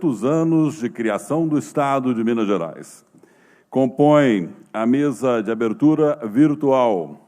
300 anos de criação do Estado de Minas Gerais. Compõe a mesa de abertura virtual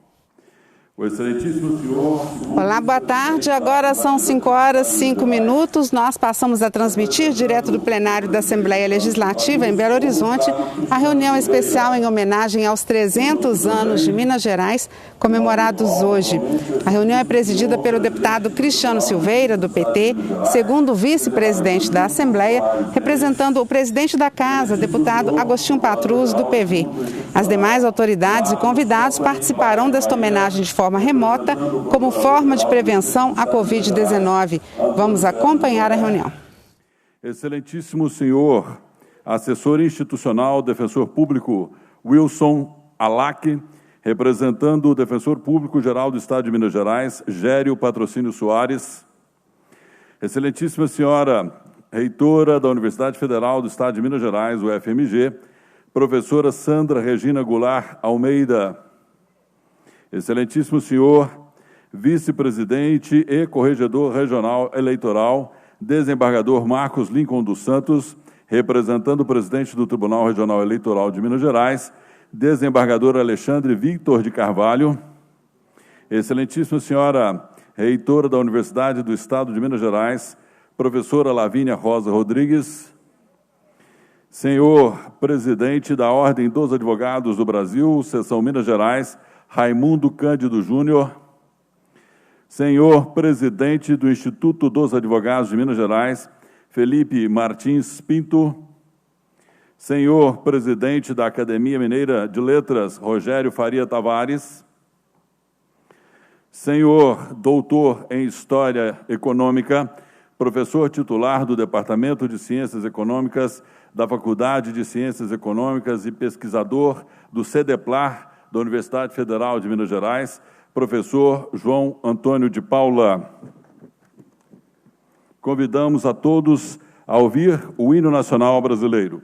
o excelentíssimo senhor... Olá, boa tarde. Agora são 5h05. Nós passamos a transmitir direto do plenário da Assembleia Legislativa em Belo Horizonte a reunião especial em homenagem aos 300 anos de Minas Gerais, comemorados hoje. A reunião é presidida pelo deputado Cristiano Silveira, do PT, segundo vice-presidente da Assembleia, representando o presidente da Casa, deputado Agostinho Patrus, do PV. As demais autoridades e convidados participarão desta homenagem de forma remota, como forma de prevenção à Covid-19. Vamos acompanhar a reunião. Excelentíssimo senhor assessor institucional, defensor público Wilson Alac, representando o defensor público-geral do Estado de Minas Gerais, Gério Patrocínio Soares. Excelentíssima senhora reitora da Universidade Federal do Estado de Minas Gerais, UFMG, professora Sandra Regina Goulart Almeida. Excelentíssimo senhor vice-presidente e corregedor regional eleitoral, desembargador Marcos Lincoln dos Santos, representando o presidente do Tribunal Regional Eleitoral de Minas Gerais, desembargador Alexandre Victor de Carvalho. Excelentíssima senhora reitora da Universidade do Estado de Minas Gerais, professora Lavínia Rosa Rodrigues. Senhor presidente da Ordem dos Advogados do Brasil, Seção Minas Gerais, Raimundo Cândido Júnior. Senhor presidente do Instituto dos Advogados de Minas Gerais, Felipe Martins Pinto. Senhor presidente da Academia Mineira de Letras, Rogério Faria Tavares. Senhor doutor em História Econômica, professor titular do Departamento de Ciências Econômicas da Faculdade de Ciências Econômicas e pesquisador do CEDEPLAR, da Universidade Federal de Minas Gerais, professor João Antônio de Paula. Convidamos a todos a ouvir o hino nacional brasileiro.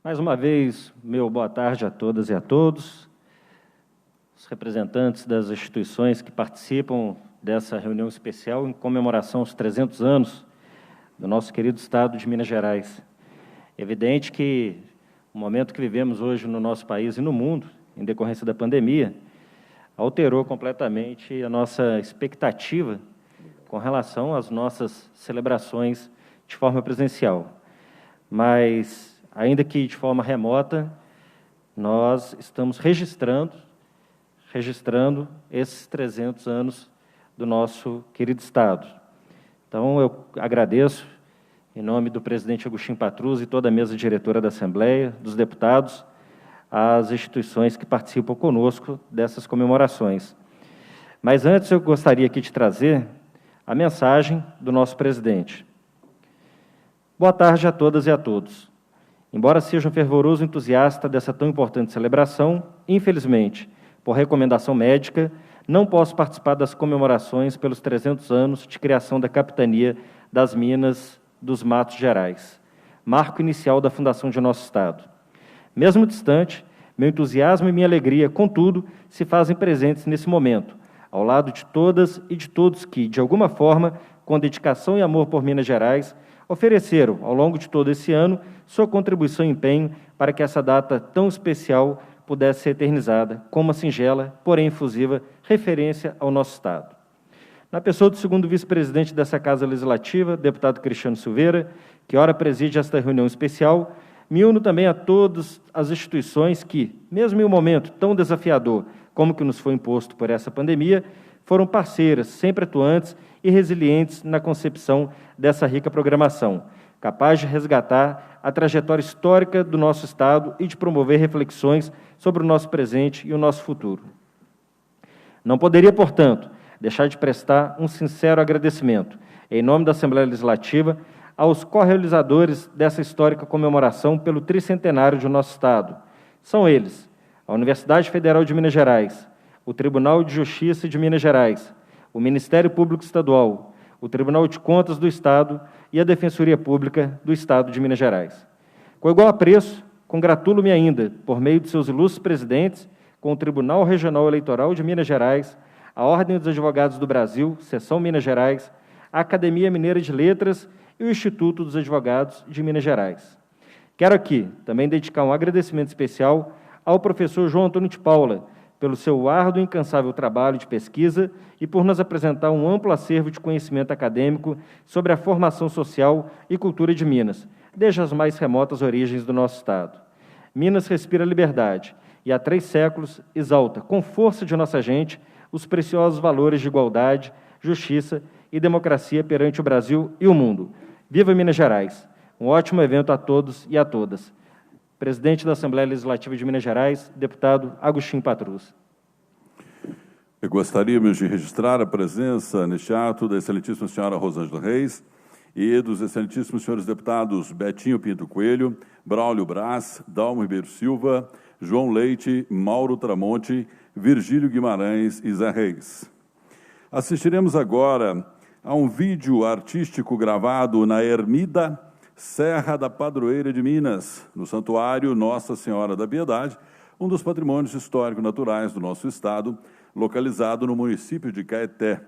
Mais uma vez, meu boa tarde a todas e a todos, os representantes das instituições que participam dessa reunião especial em comemoração aos 300 anos do nosso querido Estado de Minas Gerais. É evidente que o momento que vivemos hoje no nosso país e no mundo, em decorrência da pandemia, alterou completamente a nossa expectativa com relação às nossas celebrações de forma presencial. Mas, ainda que de forma remota, nós estamos registrando esses 300 anos do nosso querido Estado. Então, eu agradeço, em nome do presidente Agostinho Patrus e toda a mesa diretora da Assembleia, dos deputados, as instituições que participam conosco dessas comemorações. Mas antes eu gostaria aqui de trazer a mensagem do nosso presidente. Boa tarde a todas e a todos. Embora seja um fervoroso entusiasta dessa tão importante celebração, infelizmente, por recomendação médica, não posso participar das comemorações pelos 300 anos de criação da Capitania das Minas dos Matos Gerais, marco inicial da fundação de nosso Estado. Mesmo distante, meu entusiasmo e minha alegria, contudo, se fazem presentes nesse momento, ao lado de todas e de todos que, de alguma forma, com dedicação e amor por Minas Gerais, ofereceram, ao longo de todo esse ano, sua contribuição e empenho para que essa data tão especial pudesse ser eternizada como uma singela, porém efusiva, referência ao nosso Estado. Na pessoa do segundo vice-presidente dessa Casa Legislativa, deputado Cristiano Silveira, que ora preside esta reunião especial, me uno também a todas as instituições que, mesmo em um momento tão desafiador como que nos foi imposto por essa pandemia, foram parceiras, sempre atuantes e resilientes na concepção dessa rica programação, capaz de resgatar a trajetória histórica do nosso Estado e de promover reflexões sobre o nosso presente e o nosso futuro. Não poderia, portanto, deixar de prestar um sincero agradecimento, em nome da Assembleia Legislativa, aos co-realizadores dessa histórica comemoração pelo tricentenário de nosso Estado. São eles, a Universidade Federal de Minas Gerais, o Tribunal de Justiça de Minas Gerais, o Ministério Público Estadual, o Tribunal de Contas do Estado e a Defensoria Pública do Estado de Minas Gerais. Com igual apreço, congratulo-me ainda, por meio de seus ilustres presidentes, com o Tribunal Regional Eleitoral de Minas Gerais, a Ordem dos Advogados do Brasil, Seção Minas Gerais, a Academia Mineira de Letras e o Instituto dos Advogados de Minas Gerais. Quero aqui também dedicar um agradecimento especial ao professor João Antônio de Paula, pelo seu árduo e incansável trabalho de pesquisa e por nos apresentar um amplo acervo de conhecimento acadêmico sobre a formação social e cultura de Minas, desde as mais remotas origens do nosso Estado. Minas respira liberdade e, há 3 séculos, exalta, com força de nossa gente, os preciosos valores de igualdade, justiça e democracia perante o Brasil e o mundo. Viva Minas Gerais! Um ótimo evento a todos e a todas. Presidente da Assembleia Legislativa de Minas Gerais, deputado Agostinho Patrus. Gostaríamos de registrar a presença neste ato da excelentíssima senhora Rosângela Reis e dos excelentíssimos senhores deputados Betinho Pinto Coelho, Braulio Braz, Dalmo Ribeiro Silva, João Leite, Mauro Tramonte, Virgílio Guimarães e Zé Reis. Assistiremos agora a um vídeo artístico gravado na ermida Serra da Padroeira de Minas, no Santuário Nossa Senhora da Piedade, um dos patrimônios histórico-naturais do nosso estado, localizado no município de Caeté.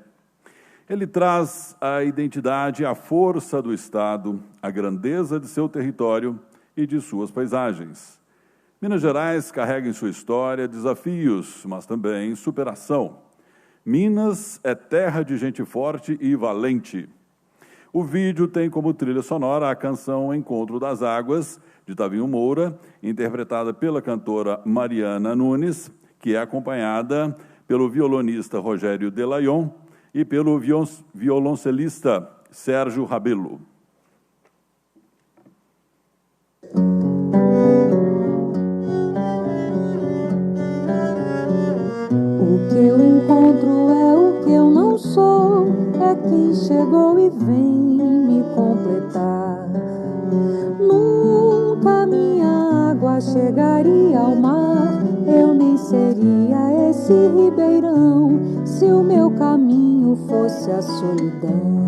Ele traz a identidade e a força do estado, a grandeza de seu território e de suas paisagens. Minas Gerais carrega em sua história desafios, mas também superação. Minas é terra de gente forte e valente. O vídeo tem como trilha sonora a canção Encontro das Águas, de Tavinho Moura, interpretada pela cantora Mariana Nunes, que é acompanhada pelo violonista Rogério Delayon e pelo violoncelista Sérgio Rabelo. O que eu encontro é o que eu não sou, é quem chegou e vem me completar. Nunca minha água chegaria ao mar, eu nem seria esse ribeirão, se o meu caminho fosse a solidão.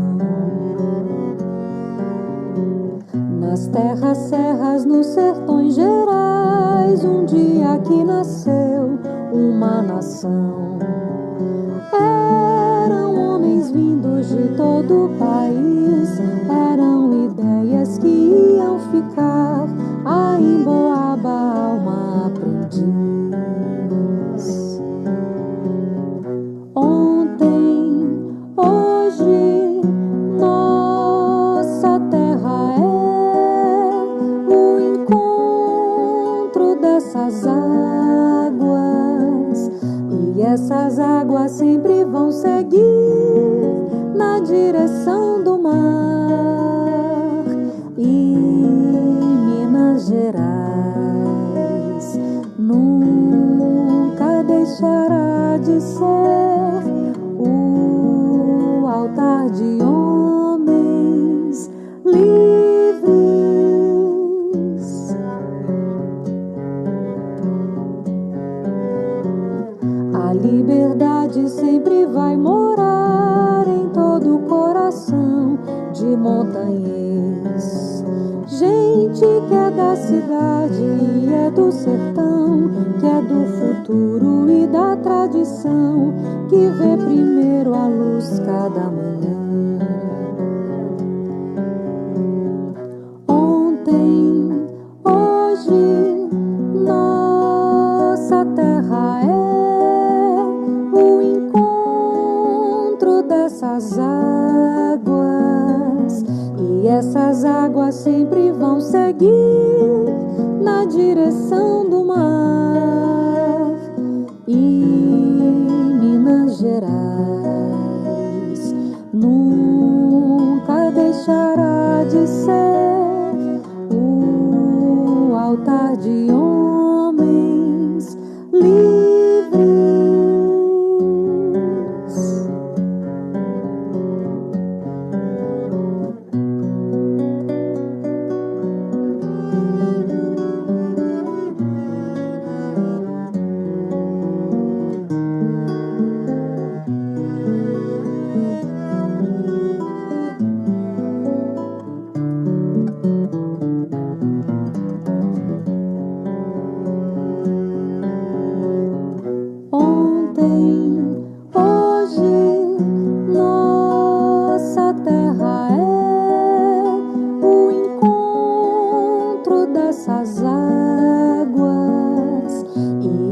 Nas terras, serras, nos sertões gerais, um dia aqui nasceu uma nação. Eram homens vindos de todo o país, eram ideias que iam ficar, a emboaba, alma aprendiz. Ontem, hoje, nossa terra é o encontro dessas águas, e essas águas sempre vão seguir na direção do mar. E Minas Gerais nunca deixará de ser o altar de homens livres. A liberdade sempre vai morar em todo o coração de montanhês. Gente que é da cidade e é do sertão, que é do futuro e da tradição, que vê primeiro a luz cada manhã. Ontem, hoje, nossa terra é o encontro dessas águas, e essas águas sempre vão seguir na direção do mar. E Minas Gerais nunca deixará de ser o altar de homens livres.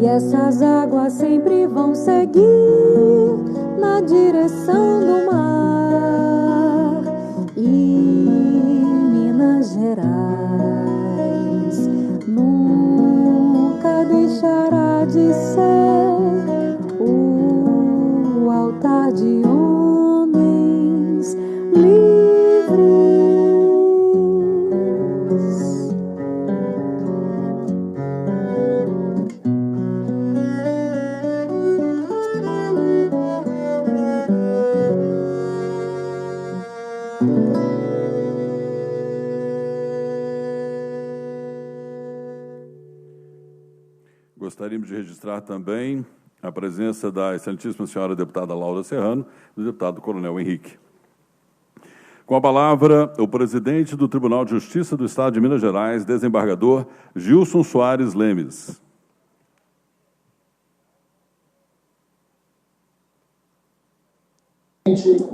Essas águas sempre vão seguir na direção do mar. E Minas Gerais nunca deixará de ser o altar de homens livres. Gostaríamos de registrar também a presença da excelentíssima senhora deputada Laura Serrano e do deputado Coronel Henrique. Com a palavra, o presidente do Tribunal de Justiça do Estado de Minas Gerais, desembargador Gilson Soares Lemes.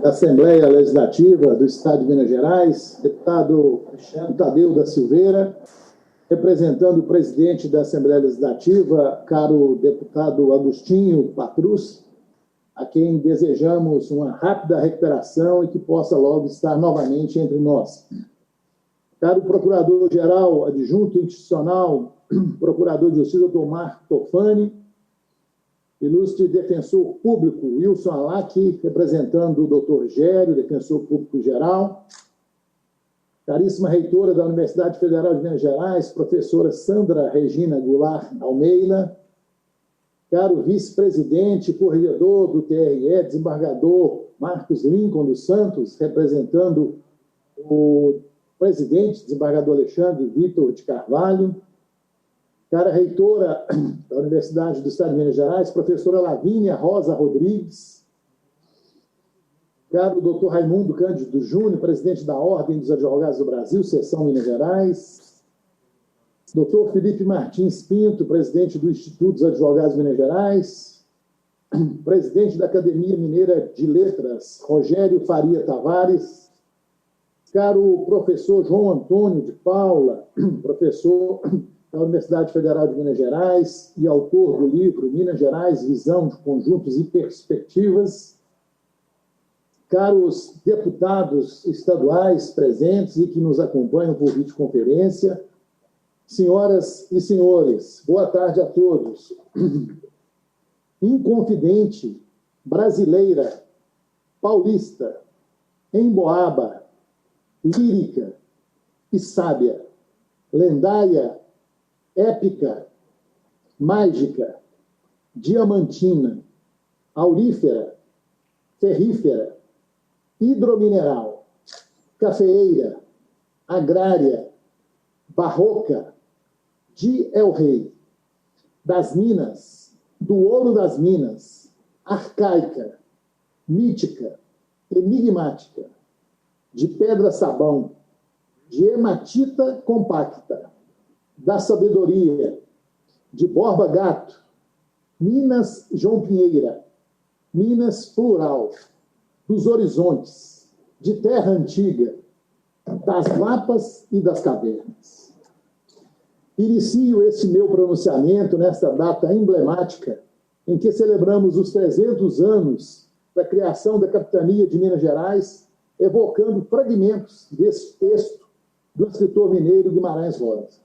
Da Assembleia Legislativa do Estado de Minas Gerais, deputado Cristiano Tadeu da Silveira, representando o presidente da Assembleia Legislativa, caro deputado Agostinho Patrus, a quem desejamos uma rápida recuperação e que possa logo estar novamente entre nós. Caro Procurador-Geral Adjunto Institucional, Procurador de Justiça, Dr. Marco Tofani, ilustre Defensor Público Wilson Alac, representando o Dr. Gério, Defensor Público Geral, caríssima reitora da Universidade Federal de Minas Gerais, professora Sandra Regina Goulart Almeida, caro vice-presidente, corregedor do TRE, desembargador Marcos Lincoln dos Santos, representando o presidente, desembargador Alexandre Vitor de Carvalho, cara reitora da Universidade do Estado de Minas Gerais, professora Lavínia Rosa Rodrigues, caro doutor Raimundo Cândido Júnior, presidente da Ordem dos Advogados do Brasil, seção Minas Gerais, doutor Felipe Martins Pinto, presidente do Instituto dos Advogados de Minas Gerais, presidente da Academia Mineira de Letras, Rogério Faria Tavares, caro professor João Antônio de Paula, professor da Universidade Federal de Minas Gerais e autor do livro Minas Gerais, Visão de Conjuntos e Perspectivas, caros deputados estaduais presentes e que nos acompanham por videoconferência, senhoras e senhores, boa tarde a todos. Inconfidente, brasileira, paulista, emboaba, lírica e sábia, lendária, épica, mágica, diamantina, aurífera, ferrífera, hidromineral, cafeeira, agrária, barroca, de El Rei, das Minas, do ouro das Minas, arcaica, mítica, enigmática, de pedra-sabão, de hematita compacta, da sabedoria, de Borba-Gato, Minas João Pinheira, Minas plural, dos horizontes, de terra antiga, das lapas e das cavernas. Inicio esse meu pronunciamento nesta data emblemática em que celebramos os 300 anos da criação da Capitania de Minas Gerais, evocando fragmentos desse texto do escritor mineiro Guimarães Rosa,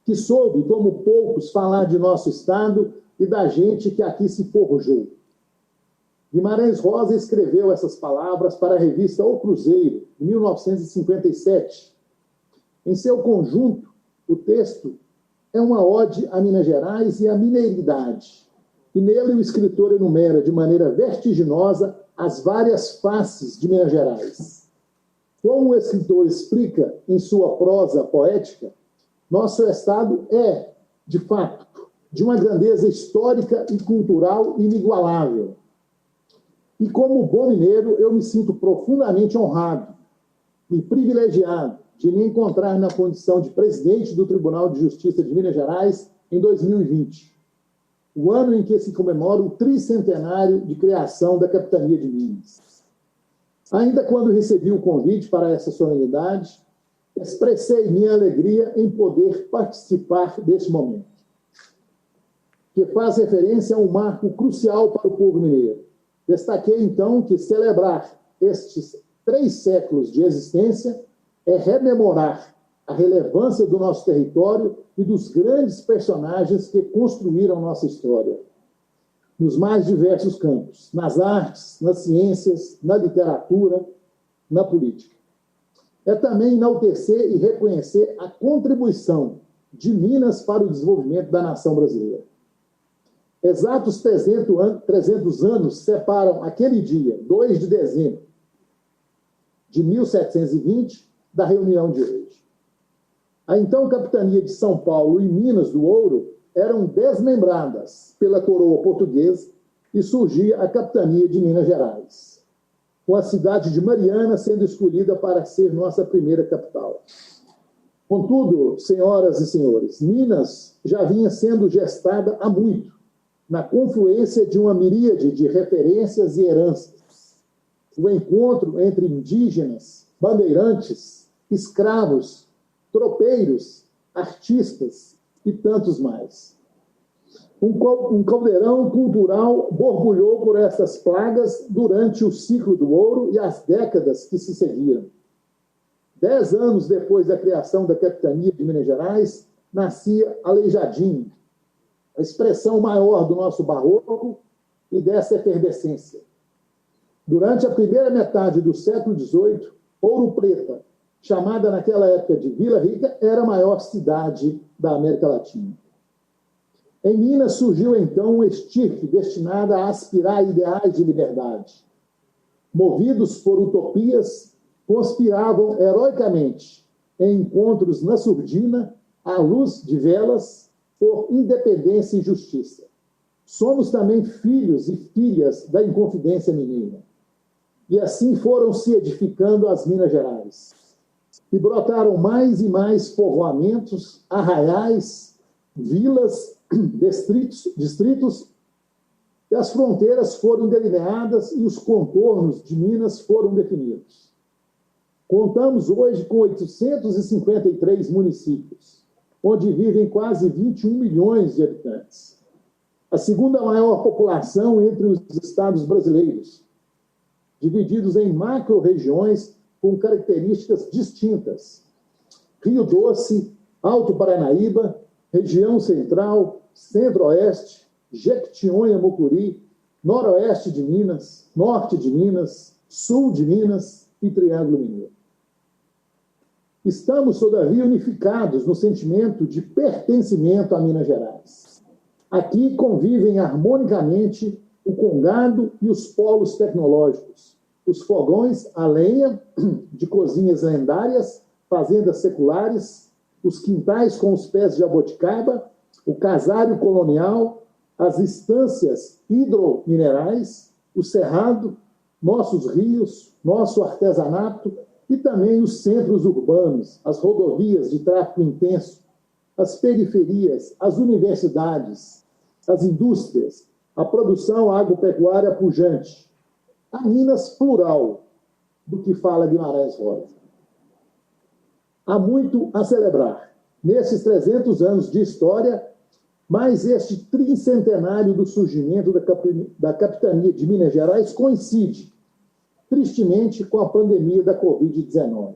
que soube, como poucos, falar de nosso Estado e da gente que aqui se forjou. Guimarães Rosa escreveu essas palavras para a revista O Cruzeiro, em 1957. Em seu conjunto, o texto é uma ode a Minas Gerais e à mineiridade. E nele o escritor enumera de maneira vertiginosa as várias faces de Minas Gerais. Como o escritor explica em sua prosa poética, nosso Estado é, de fato, de uma grandeza histórica e cultural inigualável. E como bom mineiro, eu me sinto profundamente honrado e privilegiado de me encontrar na condição de presidente do Tribunal de Justiça de Minas Gerais em 2020, o ano em que se comemora o tricentenário de criação da Capitania de Minas. Ainda quando recebi o convite para essa solenidade, expressei minha alegria em poder participar deste momento, que faz referência a um marco crucial para o povo mineiro. Destaquei, então, que celebrar estes 3 séculos de existência é rememorar a relevância do nosso território e dos grandes personagens que construíram nossa história, nos mais diversos campos, nas artes, nas ciências, na literatura, na política. É também enaltecer e reconhecer a contribuição de Minas para o desenvolvimento da nação brasileira. Exatos 300 anos separam aquele dia, 2 de dezembro de 1720, da reunião de hoje. A então Capitania de São Paulo e Minas do Ouro eram desmembradas pela coroa portuguesa e surgia a Capitania de Minas Gerais, com a cidade de Mariana sendo escolhida para ser nossa primeira capital. Contudo, senhoras e senhores, Minas já vinha sendo gestada há muito, na confluência de uma miríade de referências e heranças. O encontro entre indígenas, bandeirantes, escravos, tropeiros, artistas e tantos mais. Um caldeirão cultural borbulhou por essas plagas durante o ciclo do ouro e as décadas que se seguiram. 10 anos depois da criação da Capitania de Minas Gerais, nascia Aleijadinho, a expressão maior do nosso barroco e dessa efervescência. Durante a primeira metade do século XVIII, Ouro Preta, chamada naquela época de Vila Rica, era a maior cidade da América Latina. Em Minas surgiu então uma estirpe destinada a aspirar a ideais de liberdade. Movidos por utopias, conspiravam heroicamente em encontros na surdina, à luz de velas, por independência e justiça. Somos também filhos e filhas da Inconfidência Mineira. E assim foram se edificando as Minas Gerais. E brotaram mais e mais povoamentos, arraiais, vilas, distritos, e as fronteiras foram delineadas e os contornos de Minas foram definidos. Contamos hoje com 853 municípios, onde vivem quase 21 milhões de habitantes. A segunda maior população entre os estados brasileiros, divididos em macro-regiões com características distintas. Rio Doce, Alto Paranaíba, região central, centro-oeste, Jequitinhonha, Mucuri, noroeste de Minas, norte de Minas, sul de Minas e Triângulo Mineiro. Estamos, todavia, unificados no sentimento de pertencimento a Minas Gerais. Aqui convivem harmonicamente o congado e os polos tecnológicos, os fogões a lenha de cozinhas lendárias, fazendas seculares, os quintais com os pés de jabuticaba, o casário colonial, as estâncias hidrominerais, o cerrado, nossos rios, nosso artesanato e também os centros urbanos, as rodovias de tráfego intenso, as periferias, as universidades, as indústrias, a produção agropecuária pujante, a Minas plural, do que fala Guimarães Rosa. Há muito a celebrar. Nesses 300 anos de história, mas este tricentenário do surgimento da capitania de Minas Gerais coincide, tristemente, com a pandemia da Covid-19,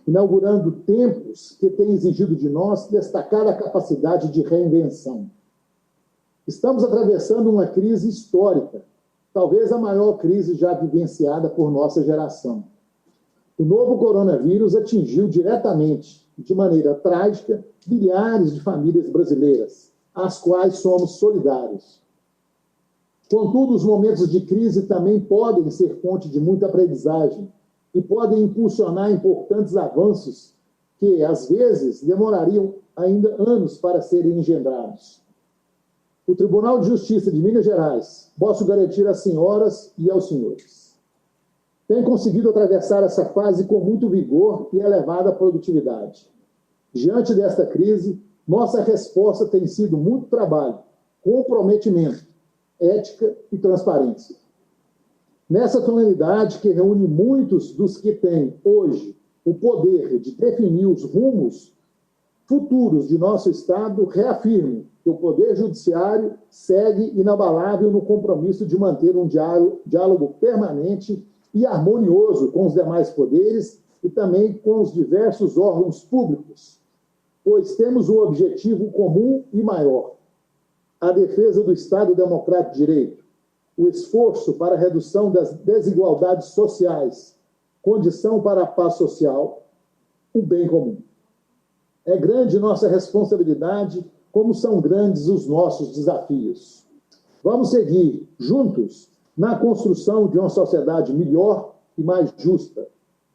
inaugurando tempos que têm exigido de nós destacar a capacidade de reinvenção. Estamos atravessando uma crise histórica, talvez a maior crise já vivenciada por nossa geração. O novo coronavírus atingiu diretamente, de maneira trágica, milhares de famílias brasileiras, às quais somos solidários. Contudo, os momentos de crise também podem ser fonte de muita aprendizagem e podem impulsionar importantes avanços que, às vezes, demorariam ainda anos para serem engendrados. O Tribunal de Justiça de Minas Gerais, posso garantir às senhoras e aos senhores, tem conseguido atravessar essa fase com muito vigor e elevada produtividade. Diante desta crise, nossa resposta tem sido muito trabalho, comprometimento, ética e transparência. Nessa tonalidade que reúne muitos dos que têm, hoje, o poder de definir os rumos futuros de nosso Estado, reafirmo que o Poder Judiciário segue inabalável no compromisso de manter um diálogo permanente e harmonioso com os demais poderes e também com os diversos órgãos públicos, pois temos um objetivo comum e maior: a defesa do Estado Democrático de Direito, o esforço para a redução das desigualdades sociais, condição para a paz social, o bem comum. É grande nossa responsabilidade, como são grandes os nossos desafios. Vamos seguir juntos na construção de uma sociedade melhor e mais justa.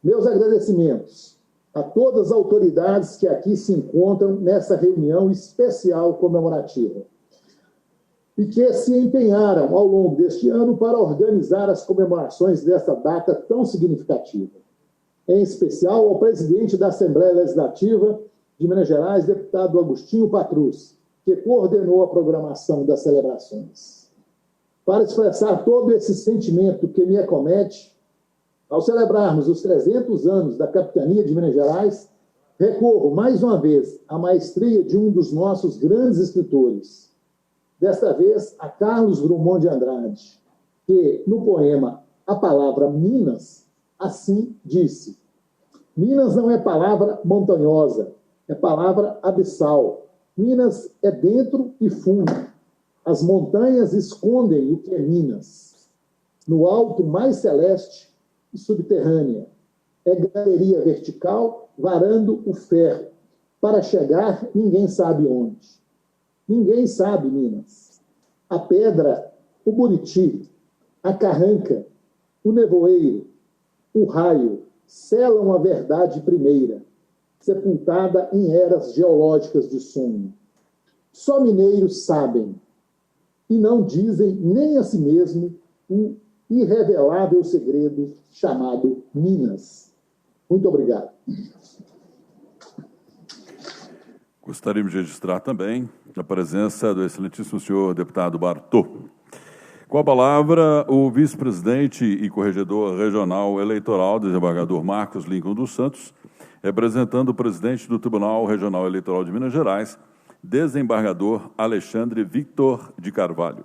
Meus agradecimentos a todas as autoridades que aqui se encontram nessa reunião especial comemorativa e que se empenharam ao longo deste ano para organizar as comemorações desta data tão significativa. Em especial ao presidente da Assembleia Legislativa de Minas Gerais, deputado Agostinho Patrus, que coordenou a programação das celebrações. Para expressar todo esse sentimento que me acomete, ao celebrarmos os 300 anos da capitania de Minas Gerais, recorro mais uma vez à maestria de um dos nossos grandes escritores, desta vez a Carlos Drummond de Andrade, que, no poema A Palavra Minas, assim disse: Minas não é palavra montanhosa, é palavra abissal. Minas é dentro e fundo. As montanhas escondem o que é Minas. No alto mais celeste e subterrânea, é galeria vertical, varando o ferro. Para chegar, ninguém sabe onde. Ninguém sabe Minas. A pedra, o buriti, a carranca, o nevoeiro, o raio, selam a verdade primeira, sepultada em eras geológicas de sonho. Só mineiros sabem, e não dizem nem a si mesmo irrevelável segredo chamado Minas. Muito obrigado. Gostaríamos de registrar também a presença do excelentíssimo senhor deputado Bartô. Com a palavra, o vice-presidente e corregedor regional eleitoral, desembargador Marcos Lincoln dos Santos, representando o presidente do Tribunal Regional Eleitoral de Minas Gerais, desembargador Alexandre Victor de Carvalho.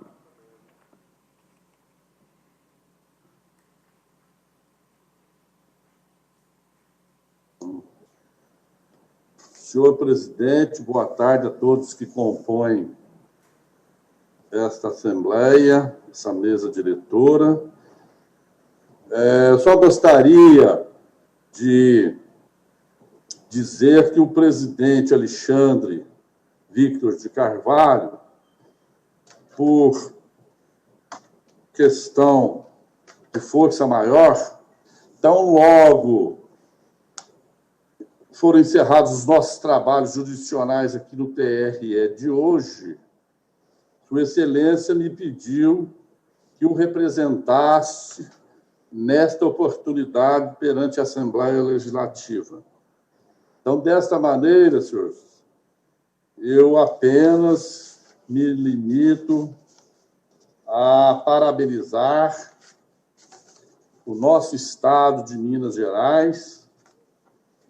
Senhor presidente, boa tarde a todos que compõem esta Assembleia, essa mesa diretora. Eu só gostaria de dizer que o presidente Alexandre Victor de Carvalho, por questão de força maior, tão logo foram encerrados os nossos trabalhos jurisdicionais aqui no TRE de hoje, Sua Excelência me pediu que o representasse nesta oportunidade perante a Assembleia Legislativa. Então, desta maneira, senhores, eu apenas me limito a parabenizar o nosso Estado de Minas Gerais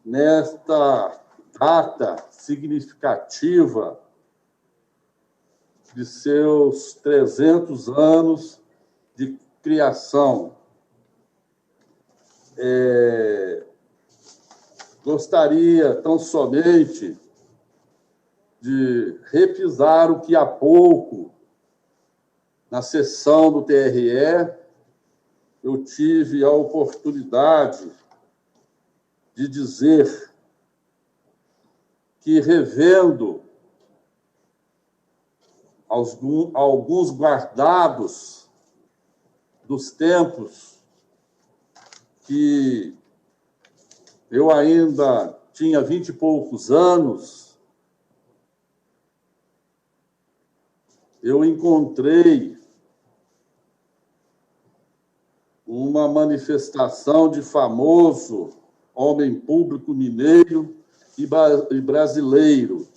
nesta data significativa de seus 300 anos de criação. Gostaria tão somente de repisar o que há pouco, na sessão do TRE, eu tive a oportunidade de dizer que, revendo alguns guardados dos tempos que eu ainda tinha 20 e poucos anos, eu encontrei uma manifestação de famoso homem público mineiro e brasileiro,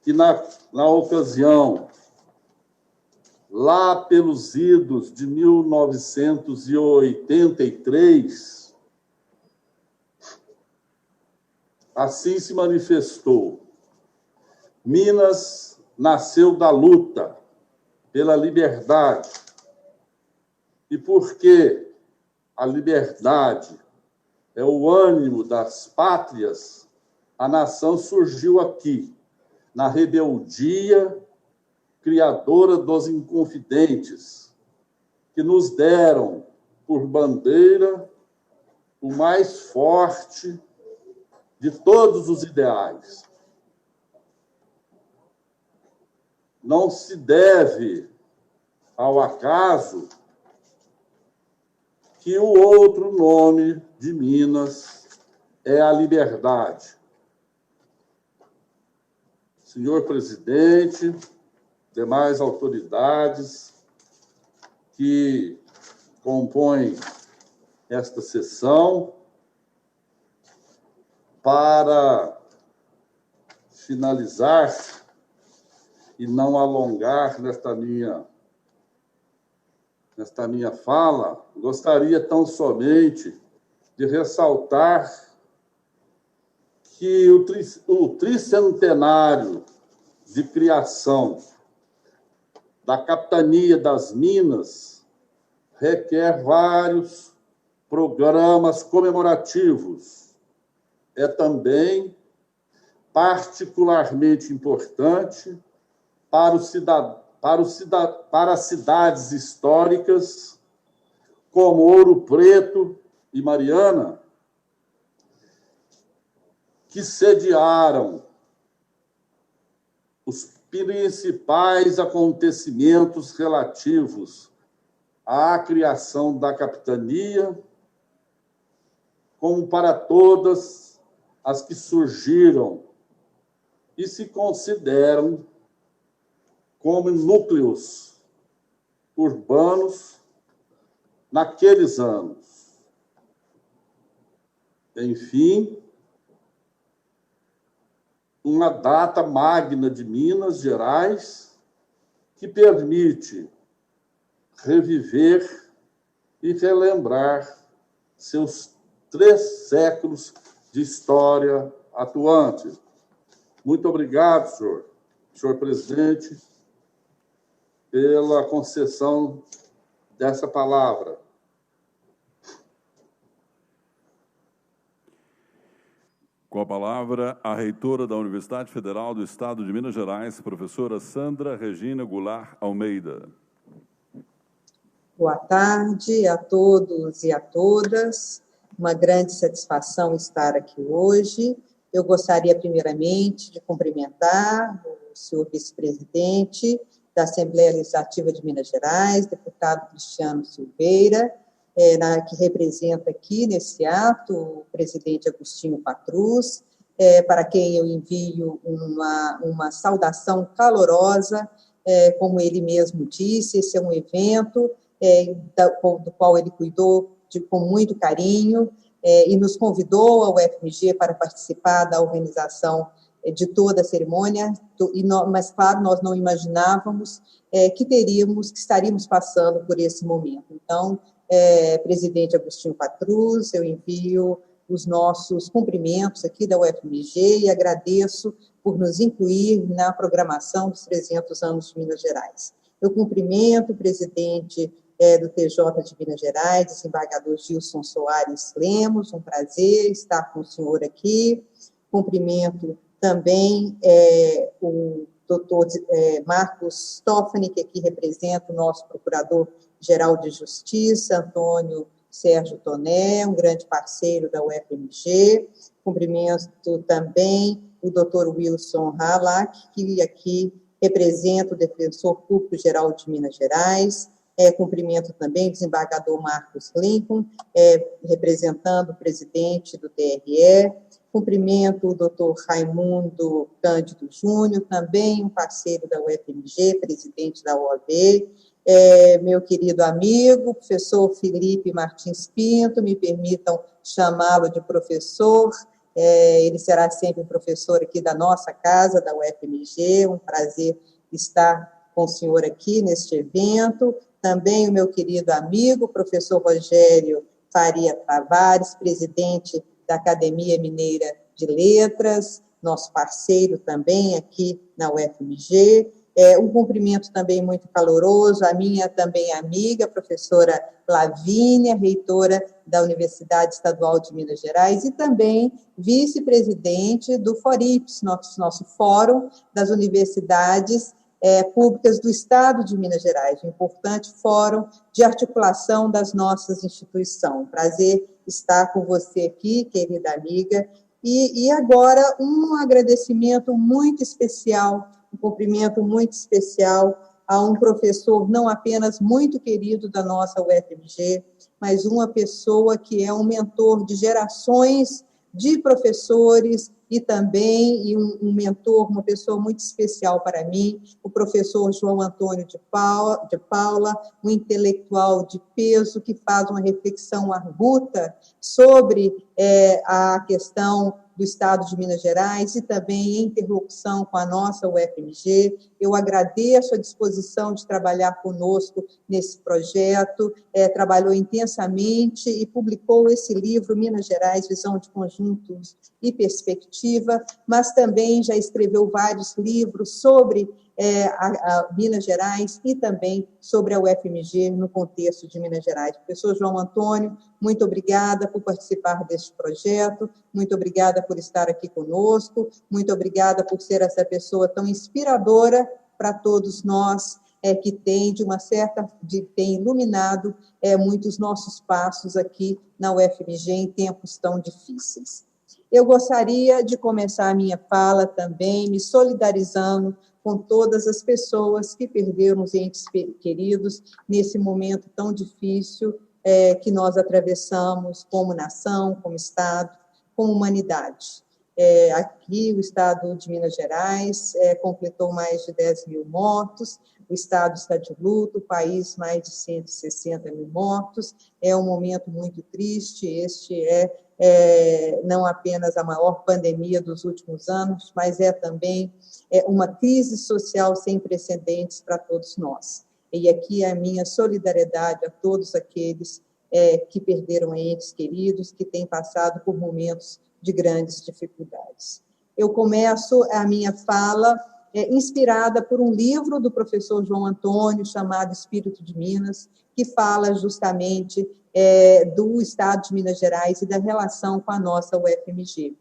que na ocasião, lá pelos idos de 1983, assim se manifestou: Minas nasceu da luta pela liberdade. E porque a liberdade é o ânimo das pátrias, a nação surgiu aqui, na rebeldia criadora dos inconfidentes, que nos deram por bandeira o mais forte de todos os ideais. Não se deve ao acaso que o outro nome de Minas é a liberdade. Senhor presidente, demais autoridades que compõem esta sessão, para finalizar e não alongar nesta minha fala, gostaria tão somente de ressaltar que o tricentenário de criação da Capitania das Minas requer vários programas comemorativos. É também particularmente importante para as cidades históricas como Ouro Preto e Mariana, que sediaram os principais acontecimentos relativos à criação da capitania, como para todas as que surgiram e se consideram como núcleos urbanos naqueles anos. Enfim, uma data magna de Minas Gerais que permite reviver e relembrar seus 3 séculos de história atuante. Muito obrigado, senhor presidente, pela concessão dessa palavra. Com a palavra, a reitora da Universidade Federal do Estado de Minas Gerais, professora Sandra Regina Goulart Almeida. Boa tarde a todos e a todas. Uma grande satisfação estar aqui hoje. Eu gostaria, primeiramente, de cumprimentar o senhor vice-presidente da Assembleia Legislativa de Minas Gerais, deputado Cristiano Silveira, que representa aqui, nesse ato, o presidente Agostinho Patrus, para quem eu envio uma saudação calorosa, como ele mesmo disse, esse é um evento do qual ele cuidou com muito carinho, e nos convidou ao UFMG para participar da organização de toda a cerimônia, mas, claro, nós não imaginávamos que estaríamos passando por esse momento. Então, presidente Agostinho Patrus, eu envio os nossos cumprimentos aqui da UFMG e agradeço por nos incluir na programação dos 300 anos de Minas Gerais. Eu cumprimento o presidente do TJ de Minas Gerais, desembargador Gilson Soares Lemos, um prazer estar com o senhor aqui. Cumprimento também o doutor Marcos Stoffani, que aqui representa o nosso Procurador-Geral de Justiça, Antônio Sérgio Toné, um grande parceiro da UFMG. Cumprimento também o doutor Wilson Halak, que aqui representa o Defensor Público-Geral de Minas Gerais. Cumprimento também o desembargador Marcos Lincoln, representando o presidente do TRE. Cumprimento o doutor Raimundo Cândido Júnior, também um parceiro da UFMG, presidente da OAB. Meu querido amigo, professor Felipe Martins Pinto, me permitam chamá-lo de professor. Ele será sempre um professor aqui da nossa casa, da UFMG. Um prazer estar com o senhor aqui neste evento. Também o meu querido amigo, professor Rogério Faria Tavares, presidente da Academia Mineira de Letras, nosso parceiro também aqui na UFMG. Um cumprimento também muito caloroso à minha também amiga, professora Lavínia, reitora da Universidade Estadual de Minas Gerais, e também vice-presidente do FORIPS, nosso Fórum das Universidades Públicas do Estado de Minas Gerais, um importante fórum de articulação das nossas instituições. Prazer estar com você aqui, querida amiga. E agora, um agradecimento muito especial, um cumprimento muito especial a um professor não apenas muito querido da nossa UFMG, mas uma pessoa que é um mentor de gerações de professores e também um mentor, uma pessoa muito especial para mim, o professor João Antônio de Paula, um intelectual de peso que faz uma reflexão arguta sobre a questão do Estado de Minas Gerais e também em interlocução com a nossa UFMG. Eu agradeço a disposição de trabalhar conosco nesse projeto, trabalhou intensamente e publicou esse livro, Minas Gerais, Visão de Conjuntos e Perspectiva, mas também já escreveu vários livros sobre a Minas Gerais e também sobre a UFMG no contexto de Minas Gerais. Professor João Antônio, muito obrigada por participar deste projeto, muito obrigada por estar aqui conosco, muito obrigada por ser essa pessoa tão inspiradora para todos nós, que tem tem iluminado muitos nossos passos aqui na UFMG em tempos tão difíceis. Eu gostaria de começar a minha fala também me solidarizando com todas as pessoas que perderam os entes queridos nesse momento tão difícil que nós atravessamos como nação, como Estado, como humanidade. Aqui, o Estado de Minas Gerais completou mais de 10 mil mortos, o Estado está de luto, o país mais de 160 mil mortos, é um momento muito triste, este não apenas a maior pandemia dos últimos anos, mas é também uma crise social sem precedentes para todos nós. E aqui a minha solidariedade a todos aqueles que perderam entes queridos, que têm passado por momentos de grandes dificuldades. Eu começo a minha fala inspirada por um livro do professor João Antônio, chamado Espírito de Minas, que fala justamente do Estado de Minas Gerais e da relação com a nossa UFMG.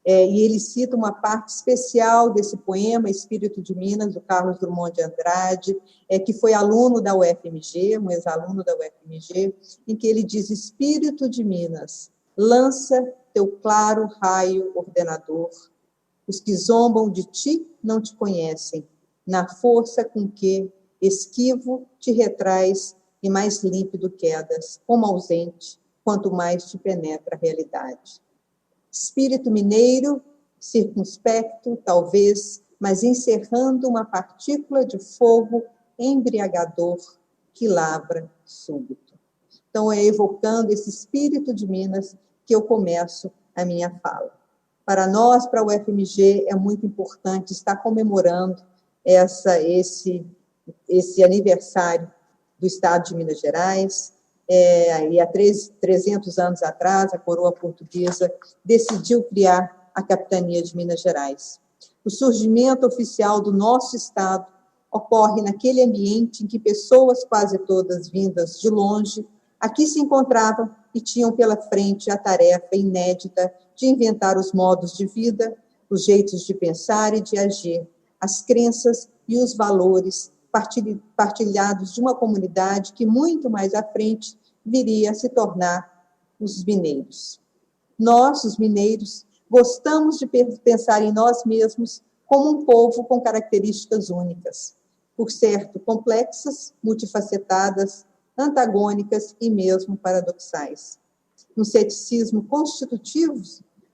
E ele cita uma parte especial desse poema, Espírito de Minas, do Carlos Drummond de Andrade, que foi aluno da UFMG, um ex-aluno da UFMG, em que ele diz: Espírito de Minas, lança teu claro raio ordenador. Os que zombam de ti não te conhecem, na força com que, esquivo, te retrais e mais límpido quedas, como ausente, quanto mais te penetra a realidade. Espírito mineiro, circunspecto, talvez, mas encerrando uma partícula de fogo embriagador que lavra súbito. Então, evocando esse espírito de Minas que eu começo a minha fala. Para nós, para a UFMG, é muito importante estar comemorando esse aniversário do Estado de Minas Gerais. E há 300 anos atrás, a coroa portuguesa decidiu criar a capitania de Minas Gerais. O surgimento oficial do nosso Estado ocorre naquele ambiente em que pessoas, quase todas vindas de longe, aqui se encontravam e tinham pela frente a tarefa inédita de inventar os modos de vida, os jeitos de pensar e de agir, as crenças e os valores partilhados de uma comunidade que muito mais à frente viria a se tornar os mineiros. Nós, os mineiros, gostamos de pensar em nós mesmos como um povo com características únicas, por certo complexas, multifacetadas, antagônicas e mesmo paradoxais. Um ceticismo constitutivo,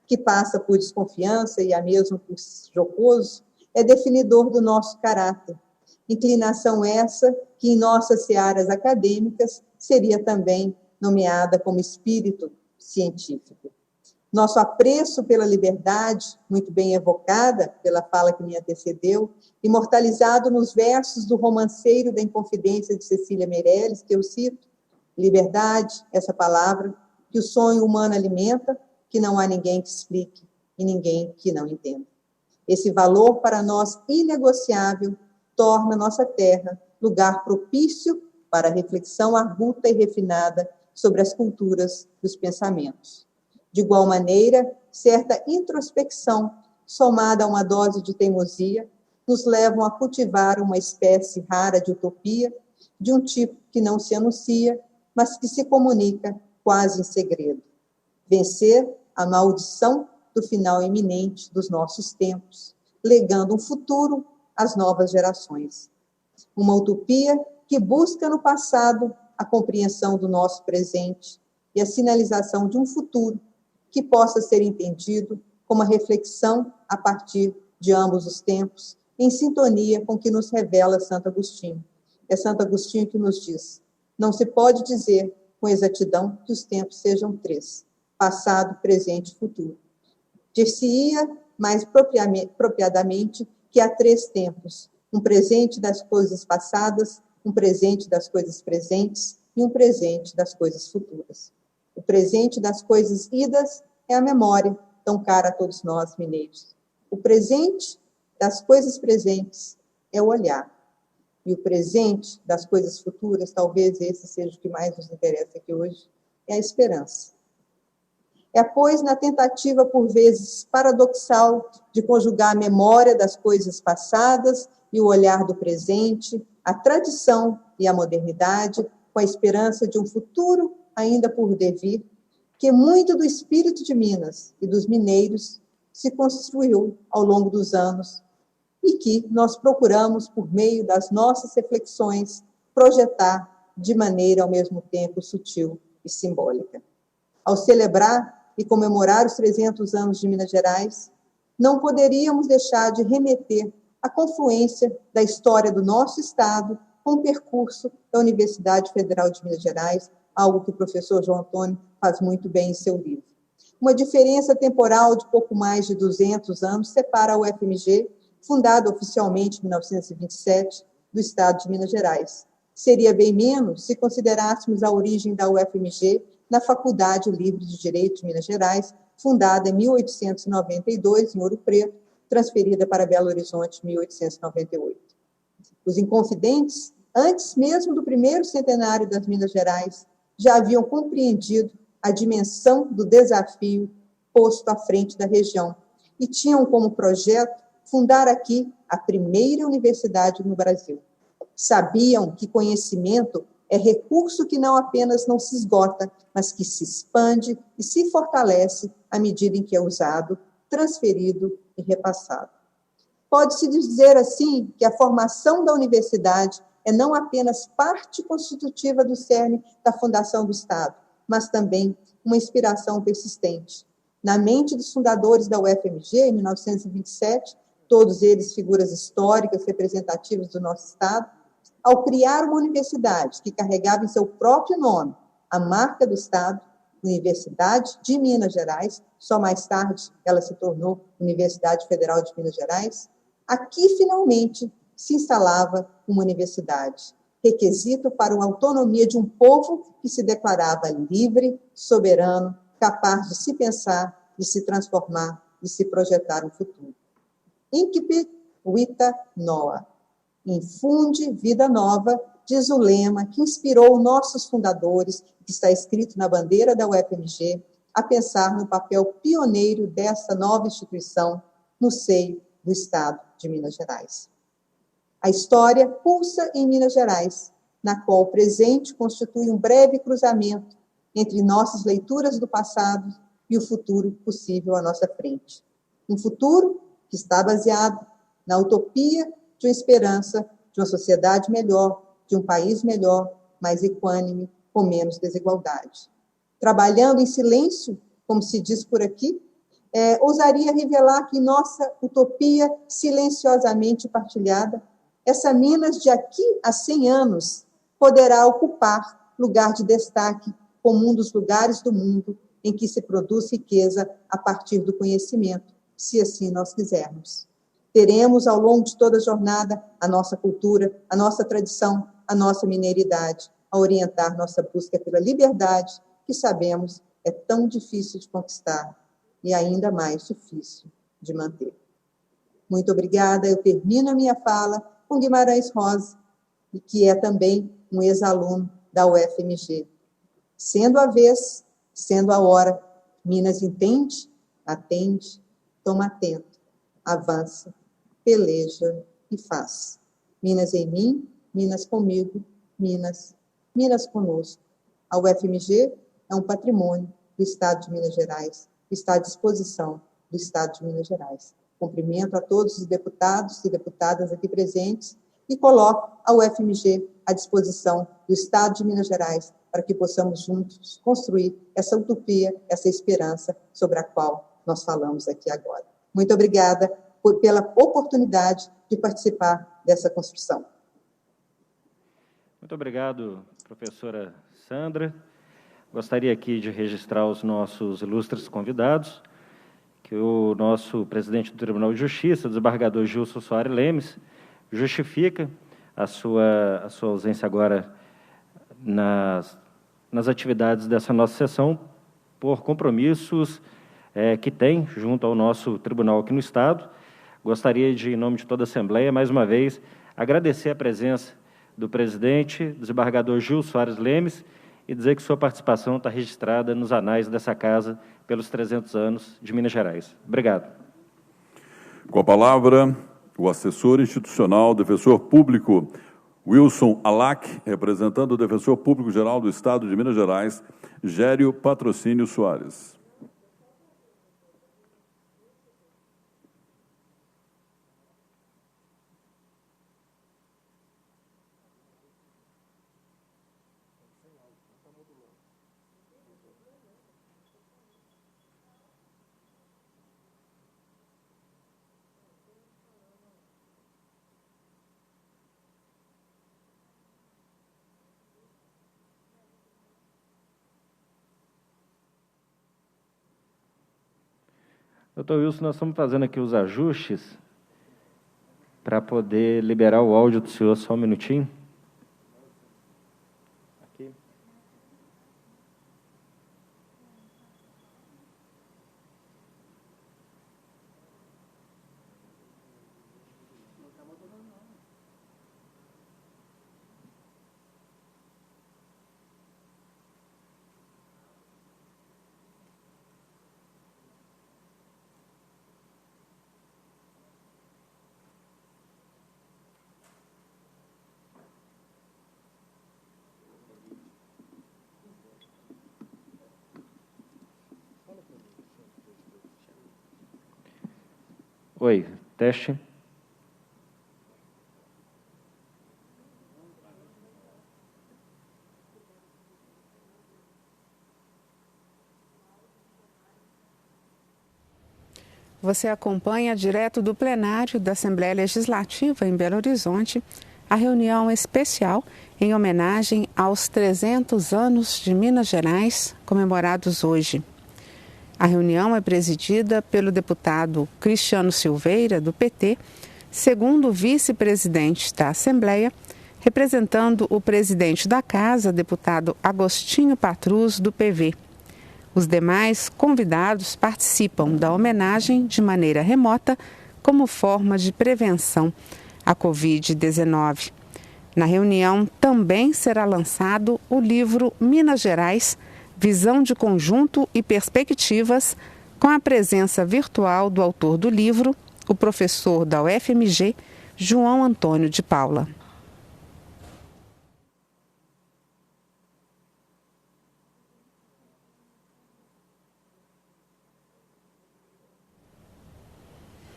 que passa por desconfiança e a mesmo por jocoso, é definidor do nosso caráter. Inclinação essa que, em nossas searas acadêmicas, seria também nomeada como espírito científico. Nosso apreço pela liberdade, muito bem evocada pela fala que me antecedeu, imortalizado nos versos do romanceiro da Inconfidência de Cecília Meirelles, que eu cito: liberdade, essa palavra, que o sonho humano alimenta, que não há ninguém que explique e ninguém que não entenda. Esse valor para nós inegociável torna nossa terra lugar propício para a reflexão arguta e refinada sobre as culturas dos pensamentos. De igual maneira, certa introspecção, somada a uma dose de teimosia, nos levam a cultivar uma espécie rara de utopia, de um tipo que não se anuncia, mas que se comunica quase em segredo. Vencer a maldição do final iminente dos nossos tempos, legando um futuro às novas gerações. Uma utopia que busca no passado a compreensão do nosso presente e a sinalização de um futuro que possa ser entendido como uma reflexão a partir de ambos os tempos, em sintonia com o que nos revela Santo Agostinho. É Santo Agostinho que nos diz: não se pode dizer com exatidão que os tempos sejam três, passado, presente e futuro. Dir-se-ia mais propriadamente que há três tempos: um presente das coisas passadas, um presente das coisas presentes e um presente das coisas futuras. O presente das coisas idas é a memória, tão cara a todos nós mineiros. O presente das coisas presentes é o olhar. E o presente das coisas futuras, talvez esse seja o que mais nos interessa aqui hoje, é a esperança. É, pois, na tentativa, por vezes, paradoxal de conjugar a memória das coisas passadas e o olhar do presente, a tradição e a modernidade, com a esperança de um futuro ainda por devir, que muito do espírito de Minas e dos mineiros se construiu ao longo dos anos e que nós procuramos, por meio das nossas reflexões, projetar de maneira, ao mesmo tempo, sutil e simbólica. Ao celebrar e comemorar os 300 anos de Minas Gerais, não poderíamos deixar de remeter a confluência da história do nosso Estado com o percurso da Universidade Federal de Minas Gerais, algo que o professor João Antônio faz muito bem em seu livro. Uma diferença temporal de pouco mais de 200 anos separa a UFMG, fundada oficialmente em 1927, do Estado de Minas Gerais. Seria bem menos se considerássemos a origem da UFMG na Faculdade Livre de Direito de Minas Gerais, fundada em 1892, em Ouro Preto, transferida para Belo Horizonte em 1898. Os inconfidentes, antes mesmo do primeiro centenário das Minas Gerais, já haviam compreendido a dimensão do desafio posto à frente da região e tinham como projeto fundar aqui a primeira universidade no Brasil. Sabiam que conhecimento é recurso que não apenas não se esgota, mas que se expande e se fortalece à medida em que é usado, transferido e repassado. Pode-se dizer, assim, que a formação da universidade é não apenas parte constitutiva do cerne da fundação do Estado, mas também uma inspiração persistente. Na mente dos fundadores da UFMG, em 1927, todos eles figuras históricas representativas do nosso Estado, ao criar uma universidade que carregava em seu próprio nome a marca do Estado, Universidade de Minas Gerais, só mais tarde ela se tornou Universidade Federal de Minas Gerais, aqui finalmente se instalava uma universidade, requisito para a autonomia de um povo que se declarava livre, soberano, capaz de se pensar, de se transformar, de se projetar um futuro. Incipit vita nova. Infunde vida nova, diz o lema que inspirou nossos fundadores, que está escrito na bandeira da UFMG, a pensar no papel pioneiro dessa nova instituição no seio do Estado de Minas Gerais. A história pulsa em Minas Gerais, na qual o presente constitui um breve cruzamento entre nossas leituras do passado e o futuro possível à nossa frente. Um futuro que está baseado na utopia de uma esperança de uma sociedade melhor, de um país melhor, mais equânime, com menos desigualdade. Trabalhando em silêncio, como se diz por aqui, ousaria revelar que nossa utopia silenciosamente partilhada, essa Minas de aqui a 100 anos poderá ocupar lugar de destaque como um dos lugares do mundo em que se produz riqueza a partir do conhecimento, se assim nós quisermos. Teremos, ao longo de toda a jornada, a nossa cultura, a nossa tradição, a nossa mineridade, a orientar nossa busca pela liberdade, que sabemos é tão difícil de conquistar e ainda mais difícil de manter. Muito obrigada. Eu termino a minha fala com Guimarães Rosa, que é também um ex-aluno da UFMG. Sendo a vez, sendo a hora, Minas entende, atende, toma atento, avança, peleja e faz. Minas em mim, Minas comigo, Minas, Minas conosco. A UFMG é um patrimônio do Estado de Minas Gerais, que está à disposição do Estado de Minas Gerais. Cumprimento a todos os deputados e deputadas aqui presentes e coloco a UFMG à disposição do Estado de Minas Gerais para que possamos juntos construir essa utopia, essa esperança sobre a qual nós falamos aqui agora. Muito obrigada pela oportunidade de participar dessa construção. Muito obrigado, professora Sandra. Gostaria aqui de registrar os nossos ilustres convidados, que o nosso presidente do Tribunal de Justiça, o desembargador Gilson Soares Lemes, justifica a sua ausência agora nas atividades dessa nossa sessão por compromissos que tem junto ao nosso tribunal aqui no Estado. Gostaria de, em nome de toda a Assembleia, mais uma vez, agradecer a presença do presidente, desembargador Gilson Soares Lemes, e dizer que sua participação está registrada nos anais dessa casa pelos 300 anos de Minas Gerais. Obrigado. Com a palavra, o assessor institucional, defensor público Wilson Alac, representando o defensor público-geral do Estado de Minas Gerais, Gério Patrocínio Soares. Doutor Wilson, nós estamos fazendo aqui os ajustes para poder liberar o áudio do senhor, só um minutinho. Aqui. Oi, teste. Você acompanha direto do plenário da Assembleia Legislativa em Belo Horizonte a reunião especial em homenagem aos 300 anos de Minas Gerais, comemorados hoje. A reunião é presidida pelo deputado Cristiano Silveira, do PT, segundo vice-presidente da Assembleia, representando o presidente da Casa, deputado Agostinho Patrus, do PV. Os demais convidados participam da homenagem de maneira remota como forma de prevenção à Covid-19. Na reunião também será lançado o livro Minas Gerais, Visão de Conjunto e Perspectivas, com a presença virtual do autor do livro, o professor da UFMG, João Antônio de Paula.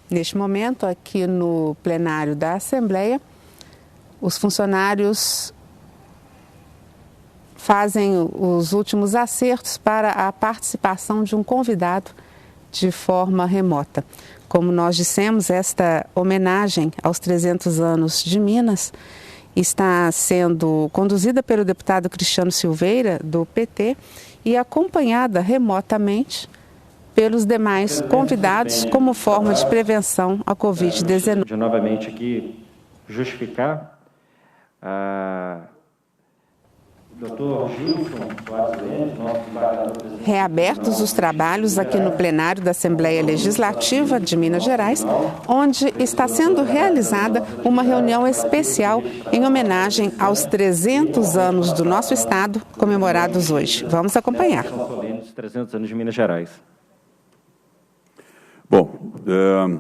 Neste momento, aqui no plenário da Assembleia, os funcionários fazem os últimos acertos para a participação de um convidado de forma remota. Como nós dissemos, esta homenagem aos 300 anos de Minas está sendo conduzida pelo deputado Cristiano Silveira, do PT, e acompanhada remotamente pelos demais convidados como forma de prevenção à Covid-19. De novamente aqui justificar Dr. Gilson Soares Lemos, nosso embaixador presidente. Reabertos os trabalhos aqui no plenário da Assembleia Legislativa de Minas Gerais, onde está sendo realizada uma reunião especial em homenagem aos 300 anos do nosso estado, comemorados hoje. Vamos acompanhar. São solenes 300 anos de Minas Gerais. Bom,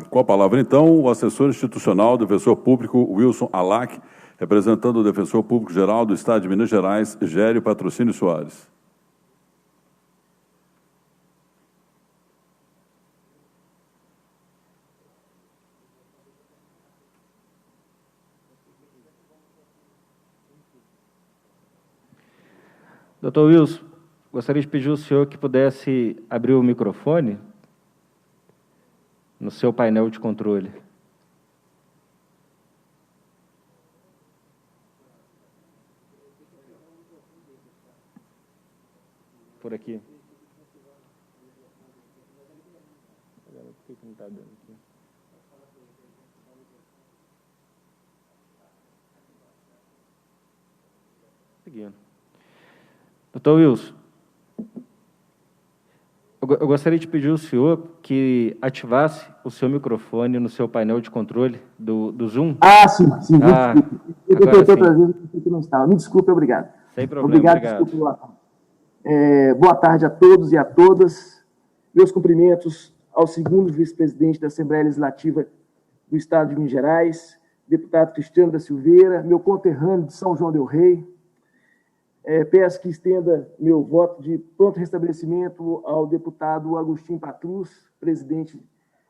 com a palavra então, o assessor institucional, defensor público Wilson Alac, representando o defensor público-geral do Estado de Minas Gerais, Gério Patrocínio Soares. Doutor Wilson, gostaria de pedir ao senhor que pudesse abrir o microfone no seu painel de controle. Por aqui. Por que não está dando aqui? Seguindo. Doutor Wilson, eu gostaria de pedir ao senhor que ativasse o seu microfone no seu painel de controle do Zoom. Ah, sim. Eu tentei outras sim. vezes que não estava. Me desculpe, obrigado. Sem problema, obrigado. Desculpe, boa tarde a todos e a todas. Meus cumprimentos ao segundo vice-presidente da Assembleia Legislativa do Estado de Minas Gerais, deputado Cristiano da Silveira, meu conterrâneo de São João del Rei. Peço que estenda meu voto de pronto restabelecimento ao deputado Agostinho Patrus, presidente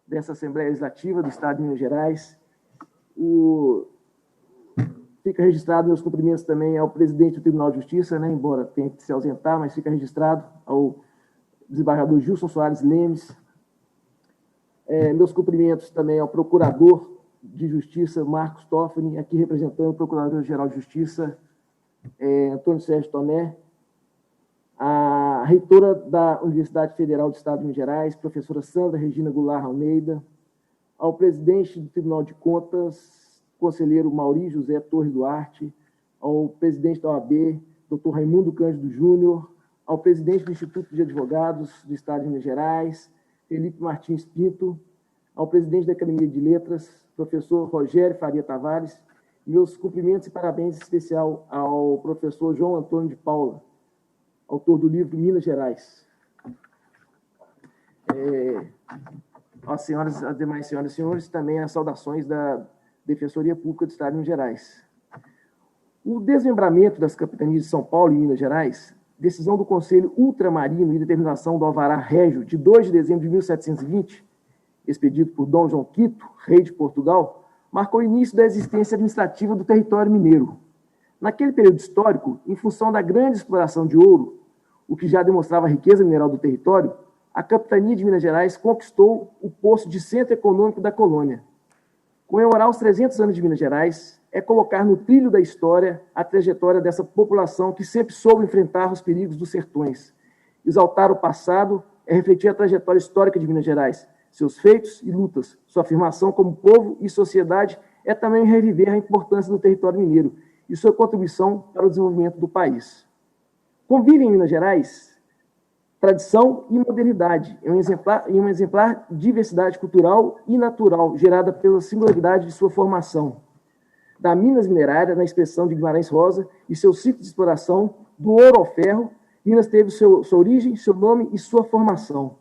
dessa Assembleia Legislativa do Estado de Minas Gerais. Fica registrado meus cumprimentos também ao presidente do Tribunal de Justiça, né, embora tenha que se ausentar, mas fica registrado ao desembargador Gilson Soares Lemes. Meus cumprimentos também ao procurador de Justiça, Marcos Toffoli, aqui representando o Procurador-Geral de Justiça, Antônio Sérgio Toné, a reitora da Universidade Federal do Estado de Minas Gerais, professora Sandra Regina Goulart Almeida, ao presidente do Tribunal de Contas, conselheiro Mauri José Torres Duarte, ao presidente da OAB, Dr. Raimundo Cândido Júnior, ao presidente do Instituto de Advogados do Estado de Minas Gerais, Felipe Martins Pinto, ao presidente da Academia de Letras, professor Rogério Faria Tavares, meus cumprimentos e parabéns especial ao professor João Antônio de Paula, autor do livro Minas Gerais. As demais senhoras e senhores, também as saudações da Defensoria Pública do Estado de Minas Gerais. O desmembramento das capitanias de São Paulo e Minas Gerais, decisão do Conselho Ultramarino e determinação do Alvará Régio de 2 de dezembro de 1720, expedido por Dom João V, rei de Portugal, marcou o início da existência administrativa do território mineiro. Naquele período histórico, em função da grande exploração de ouro, o que já demonstrava a riqueza mineral do território, a capitania de Minas Gerais conquistou o posto de centro econômico da colônia. Comemorar os 300 anos de Minas Gerais é colocar no trilho da história a trajetória dessa população que sempre soube enfrentar os perigos dos sertões. Exaltar o passado é refletir a trajetória histórica de Minas Gerais, seus feitos e lutas, sua afirmação como povo e sociedade é também reviver a importância do território mineiro e sua contribuição para o desenvolvimento do país. Convivem em Minas Gerais tradição e modernidade, em uma exemplar diversidade cultural e natural, gerada pela singularidade de sua formação. Da Minas minerária, na expressão de Guimarães Rosa, e seu ciclo de exploração, do ouro ao ferro, Minas teve sua origem, seu nome e sua formação.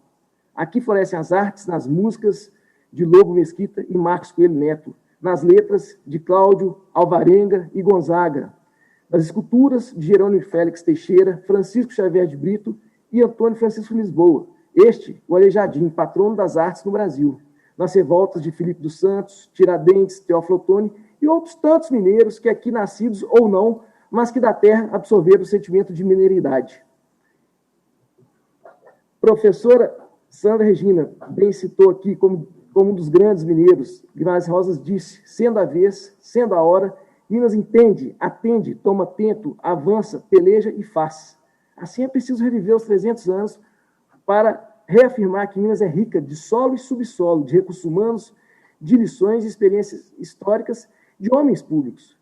Aqui florescem as artes, nas músicas de Lobo Mesquita e Marcos Coelho Neto, nas letras de Cláudio Alvarenga e Gonzaga, nas esculturas de Jerônimo Félix Teixeira, Francisco Xavier de Brito e Antônio Francisco Lisboa, este, o Aleijadinho, patrono das artes no Brasil, nas revoltas de Filipe dos Santos, Tiradentes, Teófilo Otoni e outros tantos mineiros que aqui nascidos ou não, mas que da terra absorveram o sentimento de mineiridade. Professora Sandra Regina bem citou aqui como um dos grandes mineiros, Guimarães Rosa disse, sendo a vez, sendo a hora, Minas entende, atende, toma tento, avança, peleja e faz. Assim é preciso reviver os 300 anos para reafirmar que Minas é rica de solo e subsolo, de recursos humanos, de lições e experiências históricas de homens públicos.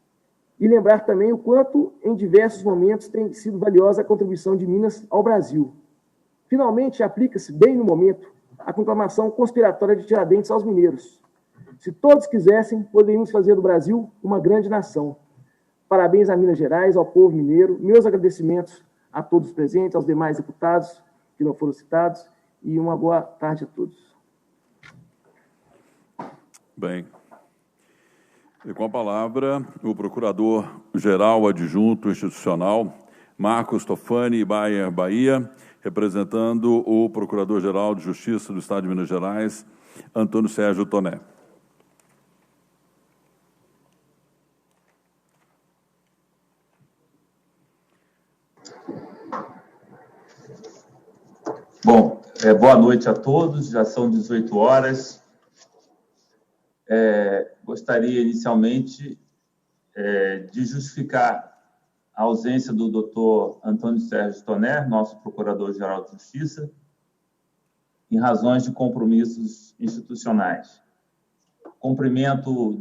E lembrar também o quanto, em diversos momentos, tem sido valiosa a contribuição de Minas ao Brasil. Finalmente, aplica-se, bem no momento, a conclamação conspiratória de Tiradentes aos mineiros. Se todos quisessem, poderíamos fazer do Brasil uma grande nação. Parabéns a Minas Gerais, ao povo mineiro, meus agradecimentos a todos os presentes, aos demais deputados que não foram citados, e uma boa tarde a todos. Bem, e com a palavra, o Procurador-Geral Adjunto Institucional, Marcos Tofani Bayer Bahia, representando o Procurador-Geral de Justiça do Estado de Minas Gerais, Antônio Sérgio Toné. Bom, boa noite a todos, já são 18 horas. Gostaria inicialmente de justificar a ausência do Dr. Antônio Sérgio Toné, nosso Procurador-Geral de Justiça, em razões de compromissos institucionais. Cumprimento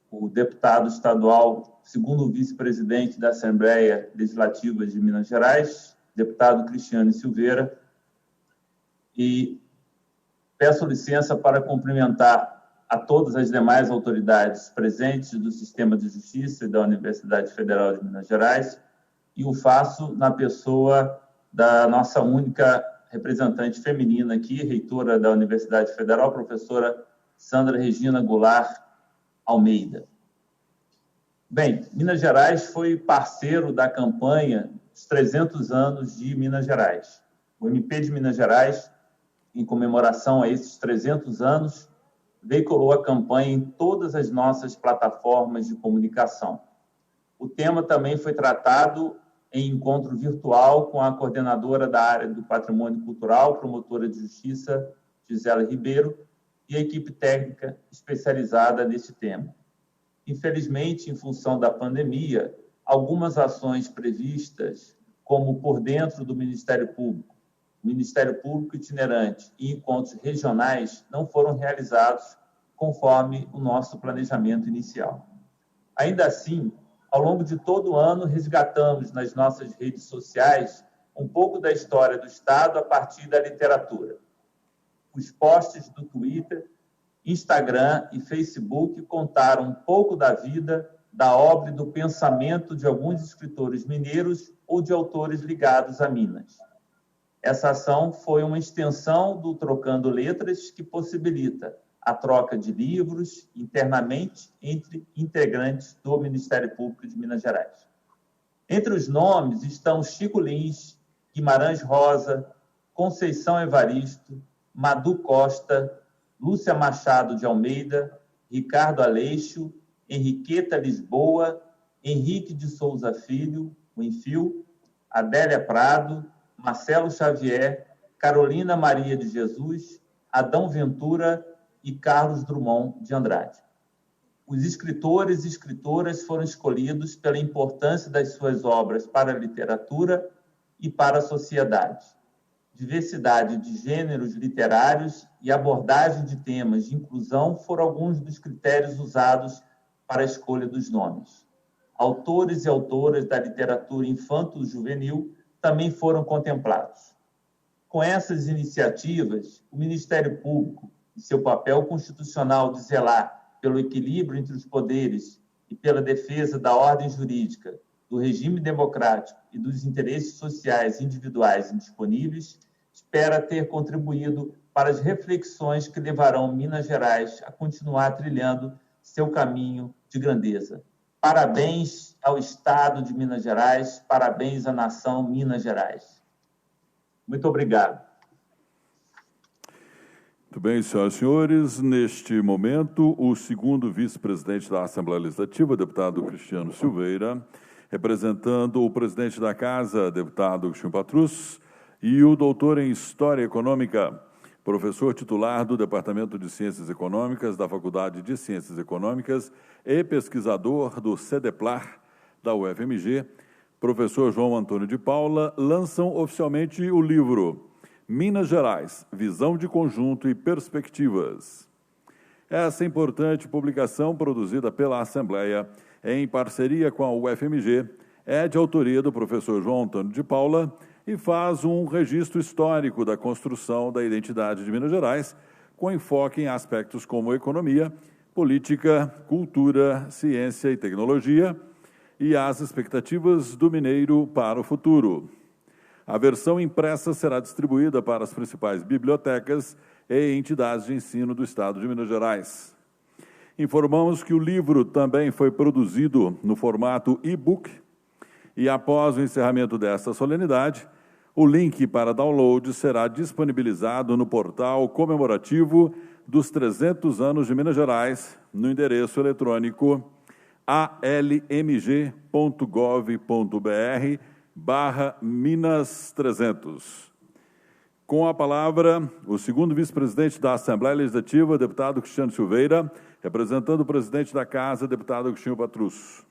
o deputado estadual, segundo vice-presidente da Assembleia Legislativa de Minas Gerais, deputado Cristiano Silveira, e peço licença para cumprimentar a todas as demais autoridades presentes do Sistema de Justiça e da Universidade Federal de Minas Gerais, e o faço na pessoa da nossa única representante feminina aqui, reitora da Universidade Federal, professora Sandra Regina Goulart Almeida. Bem, Minas Gerais foi parceiro da campanha dos 300 anos de Minas Gerais. O MP de Minas Gerais, em comemoração a esses 300 anos, veiculou a campanha em todas as nossas plataformas de comunicação. O tema também foi tratado em encontro virtual com a coordenadora da área do Patrimônio Cultural, promotora de Justiça, Gisela Ribeiro, e a equipe técnica especializada neste tema. Infelizmente, em função da pandemia, algumas ações previstas, como por dentro do Ministério Público Ministério Público itinerante e encontros regionais não foram realizados conforme o nosso planejamento inicial. Ainda assim, ao longo de todo o ano, resgatamos nas nossas redes sociais um pouco da história do Estado a partir da literatura. Os posts do Twitter, Instagram e Facebook contaram um pouco da vida, da obra e do pensamento de alguns escritores mineiros ou de autores ligados a Minas. Essa ação foi uma extensão do Trocando Letras, que possibilita a troca de livros internamente entre integrantes do Ministério Público de Minas Gerais. Entre os nomes estão Chico Lins, Guimarães Rosa, Conceição Evaristo, Madu Costa, Lúcia Machado de Almeida, Ricardo Aleixo, Henriqueta Lisboa, Henrique de Souza Filho, o Enfio, Adélia Prado, Marcelo Xavier, Carolina Maria de Jesus, Adão Ventura e Carlos Drummond de Andrade. Os escritores e escritoras foram escolhidos pela importância das suas obras para a literatura e para a sociedade. Diversidade de gêneros literários e abordagem de temas de inclusão foram alguns dos critérios usados para a escolha dos nomes. Autores e autoras da literatura infanto-juvenil também foram contemplados. Com essas iniciativas, o Ministério Público, em seu papel constitucional de zelar pelo equilíbrio entre os poderes e pela defesa da ordem jurídica, do regime democrático e dos interesses sociais individuais indisponíveis, espera ter contribuído para as reflexões que levarão Minas Gerais a continuar trilhando seu caminho de grandeza. Parabéns ao Estado de Minas Gerais, parabéns à nação Minas Gerais. Muito obrigado. Muito bem, senhoras e senhores. Neste momento, o segundo vice-presidente da Assembleia Legislativa, deputado Cristiano Silveira, representando o presidente da Casa, deputado Agostinho Patrus, e o doutor em História Econômica, professor titular do Departamento de Ciências Econômicas da Faculdade de Ciências Econômicas e pesquisador do CEDEPLAR da UFMG, professor João Antônio de Paula, lançam oficialmente o livro Minas Gerais, Visão de Conjunto e Perspectivas. Essa importante publicação, produzida pela Assembleia em parceria com a UFMG, é de autoria do professor João Antônio de Paula e faz um registro histórico da construção da identidade de Minas Gerais, com enfoque em aspectos como economia, política, cultura, ciência e tecnologia e as expectativas do mineiro para o futuro. A versão impressa será distribuída para as principais bibliotecas e entidades de ensino do Estado de Minas Gerais. Informamos que o livro também foi produzido no formato e-book e, após o encerramento desta solenidade, o link para download será disponibilizado no portal comemorativo dos 300 anos de Minas Gerais, no endereço eletrônico almg.gov.br/Minas300. Com a palavra, o segundo vice-presidente da Assembleia Legislativa, deputado Cristiano Silveira, representando o presidente da Casa, deputado Agostinho Patrus.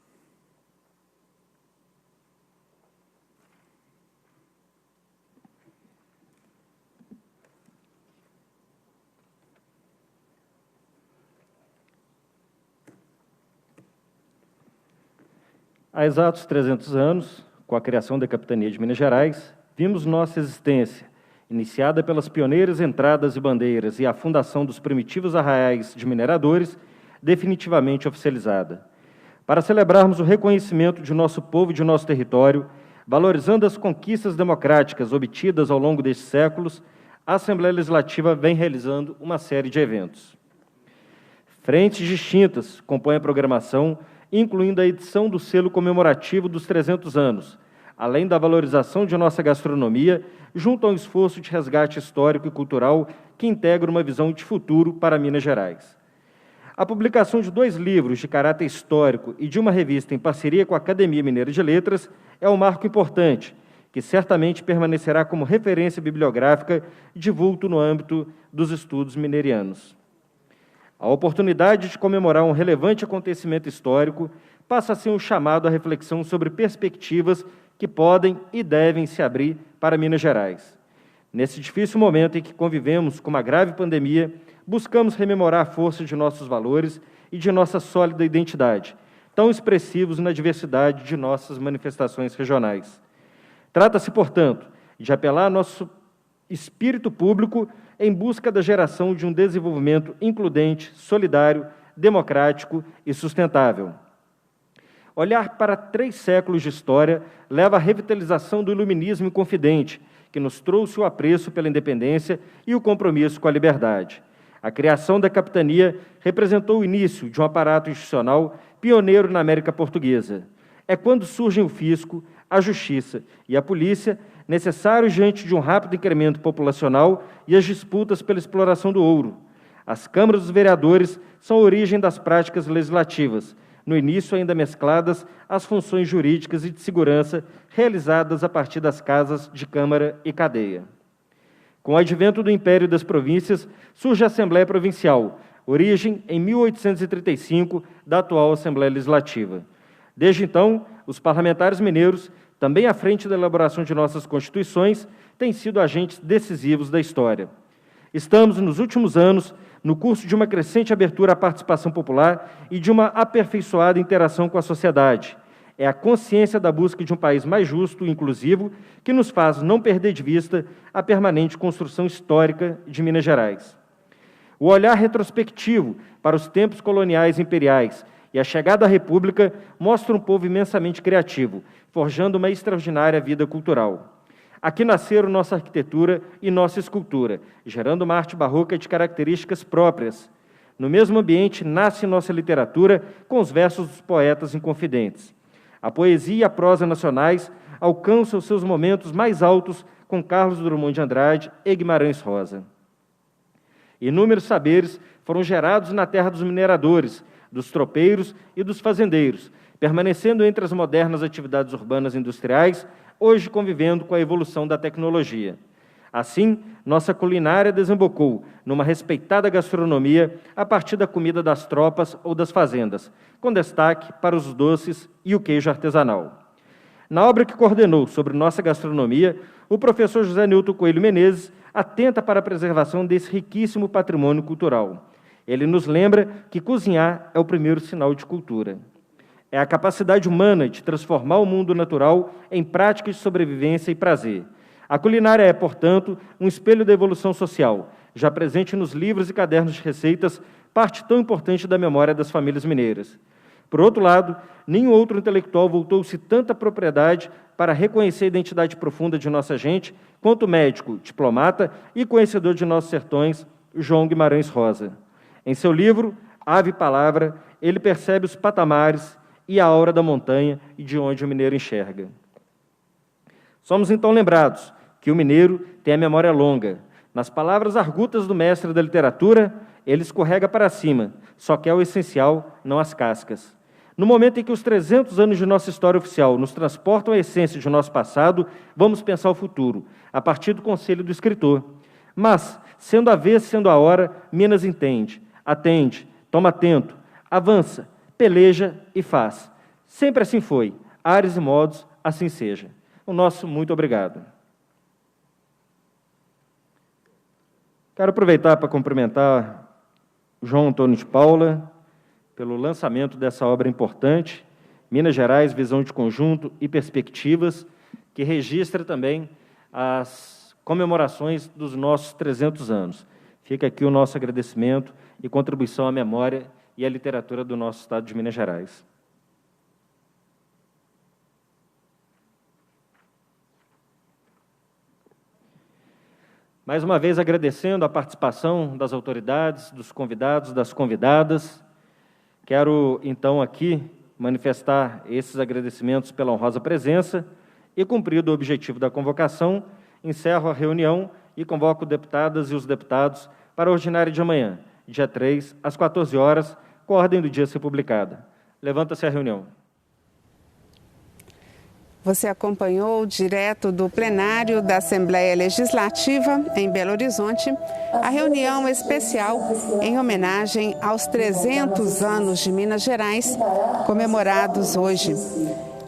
Há exatos 300 anos, com a criação da Capitania de Minas Gerais, vimos nossa existência, iniciada pelas pioneiras entradas e bandeiras e a fundação dos primitivos arraiais de mineradores, definitivamente oficializada. Para celebrarmos o reconhecimento de nosso povo e de nosso território, valorizando as conquistas democráticas obtidas ao longo destes séculos, a Assembleia Legislativa vem realizando uma série de eventos. Frentes distintas compõem a programação, incluindo a edição do selo comemorativo dos 300 anos, além da valorização de nossa gastronomia, junto a um esforço de resgate histórico e cultural que integra uma visão de futuro para Minas Gerais. A publicação de 2 livros de caráter histórico e de uma revista em parceria com a Academia Mineira de Letras é um marco importante, que certamente permanecerá como referência bibliográfica de vulto no âmbito dos estudos minerianos. A oportunidade de comemorar um relevante acontecimento histórico passa a ser um chamado à reflexão sobre perspectivas que podem e devem se abrir para Minas Gerais. Nesse difícil momento em que convivemos com uma grave pandemia, buscamos rememorar a força de nossos valores e de nossa sólida identidade, tão expressivos na diversidade de nossas manifestações regionais. Trata-se, portanto, de apelar ao nosso espírito público em busca da geração de um desenvolvimento includente, solidário, democrático e sustentável. Olhar para 3 séculos de história leva à revitalização do iluminismo inconfidente, que nos trouxe o apreço pela independência e o compromisso com a liberdade. A criação da capitania representou o início de um aparato institucional pioneiro na América Portuguesa. É quando surgem o fisco, a justiça e a polícia, necessários diante de um rápido incremento populacional e as disputas pela exploração do ouro. As câmaras dos vereadores são a origem das práticas legislativas, no início ainda mescladas às funções jurídicas e de segurança realizadas a partir das casas de Câmara e Cadeia. Com o advento do Império das Províncias, surge a Assembleia Provincial, origem em 1835 da atual Assembleia Legislativa. Desde então, os parlamentares mineiros, também à frente da elaboração de nossas constituições, têm sido agentes decisivos da história. Estamos, nos últimos anos, no curso de uma crescente abertura à participação popular e de uma aperfeiçoada interação com a sociedade. É a consciência da busca de um país mais justo e inclusivo que nos faz não perder de vista a permanente construção histórica de Minas Gerais. O olhar retrospectivo para os tempos coloniais e imperiais e a chegada à República mostra um povo imensamente criativo, forjando uma extraordinária vida cultural. Aqui nasceram nossa arquitetura e nossa escultura, gerando uma arte barroca de características próprias. No mesmo ambiente nasce nossa literatura com os versos dos poetas inconfidentes. A poesia e a prosa nacionais alcançam seus momentos mais altos com Carlos Drummond de Andrade e Guimarães Rosa. Inúmeros saberes foram gerados na terra dos mineradores, dos tropeiros e dos fazendeiros, permanecendo entre as modernas atividades urbanas e industriais, hoje convivendo com a evolução da tecnologia. Assim, nossa culinária desembocou numa respeitada gastronomia a partir da comida das tropas ou das fazendas, com destaque para os doces e o queijo artesanal. Na obra que coordenou sobre nossa gastronomia, o professor José Nilton Coelho Menezes atenta para a preservação desse riquíssimo patrimônio cultural. Ele nos lembra que cozinhar é o primeiro sinal de cultura. É a capacidade humana de transformar o mundo natural em práticas de sobrevivência e prazer. A culinária é, portanto, um espelho da evolução social, já presente nos livros e cadernos de receitas, parte tão importante da memória das famílias mineiras. Por outro lado, nenhum outro intelectual voltou-se tanta propriedade para reconhecer a identidade profunda de nossa gente, quanto o médico, diplomata e conhecedor de nossos sertões, João Guimarães Rosa. Em seu livro, Ave e Palavra, ele percebe os patamares e a aura da montanha e de onde o mineiro enxerga. Somos então lembrados que o mineiro tem a memória longa. Nas palavras argutas do mestre da literatura, ele escorrega para cima, só quer o essencial, não as cascas. No momento em que os 300 anos de nossa história oficial nos transportam à essência de nosso passado, vamos pensar o futuro, a partir do conselho do escritor. Mas, sendo a vez, sendo a hora, Minas entende, atende, toma atento, avança, peleja e faz. Sempre assim foi, ares e modos, assim seja. O nosso muito obrigado. Quero aproveitar para cumprimentar João Antônio de Paula pelo lançamento dessa obra importante, Minas Gerais, Visão de Conjunto e Perspectivas, que registra também as comemorações dos nossos 300 anos. Fica aqui o nosso agradecimento e contribuição à memória e à literatura do nosso estado de Minas Gerais. Mais uma vez agradecendo a participação das autoridades, dos convidados, das convidadas. Quero, então, aqui manifestar esses agradecimentos pela honrosa presença e, cumprido o objetivo da convocação, encerro a reunião e convoco deputadas e os deputados para a ordinária de amanhã, dia 3, às 14 horas, com a ordem do dia a ser publicada. Levanta-se a reunião. Você acompanhou direto do plenário da Assembleia Legislativa em Belo Horizonte a reunião especial em homenagem aos 300 anos de Minas Gerais, comemorados hoje.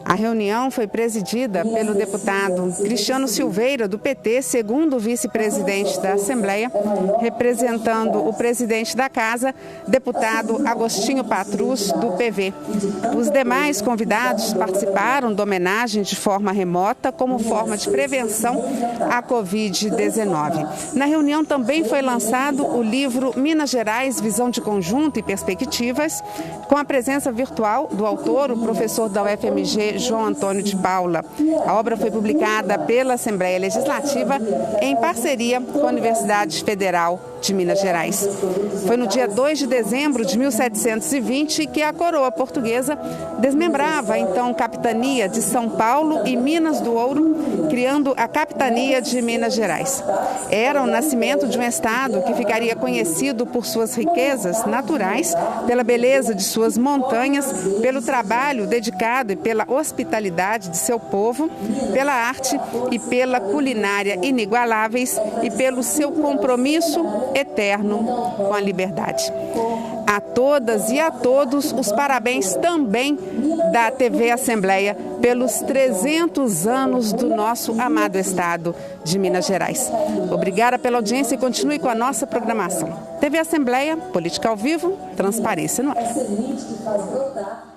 A reunião foi presidida pelo deputado Cristiano Silveira, do PT, segundo vice-presidente da Assembleia, representando o presidente da Casa, deputado Agostinho Patrus, do PV. Os demais convidados participaram da homenagem de forma remota, como forma de prevenção à Covid-19. Na reunião também foi lançado o livro Minas Gerais, Visão de Conjunto e Perspectivas, com a presença virtual do autor, o professor da UFMG, João Antônio de Paula. A obra foi publicada pela Assembleia Legislativa em parceria com a Universidade Federal de Minas Gerais. Foi no dia 2 de dezembro de 1720 que a coroa portuguesa desmembrava então capitania de São Paulo e Minas do Ouro, criando a capitania de Minas Gerais. Era o nascimento de um estado que ficaria conhecido por suas riquezas naturais, pela beleza de suas montanhas, pelo trabalho dedicado e pela hospitalidade de seu povo, pela arte e pela culinária inigualáveis e pelo seu compromisso eterno com a liberdade. A todas e a todos os parabéns também da TV Assembleia pelos 300 anos do nosso amado estado de Minas Gerais. Obrigada pela audiência e continue com a nossa programação. TV Assembleia, política ao vivo, transparência no ar.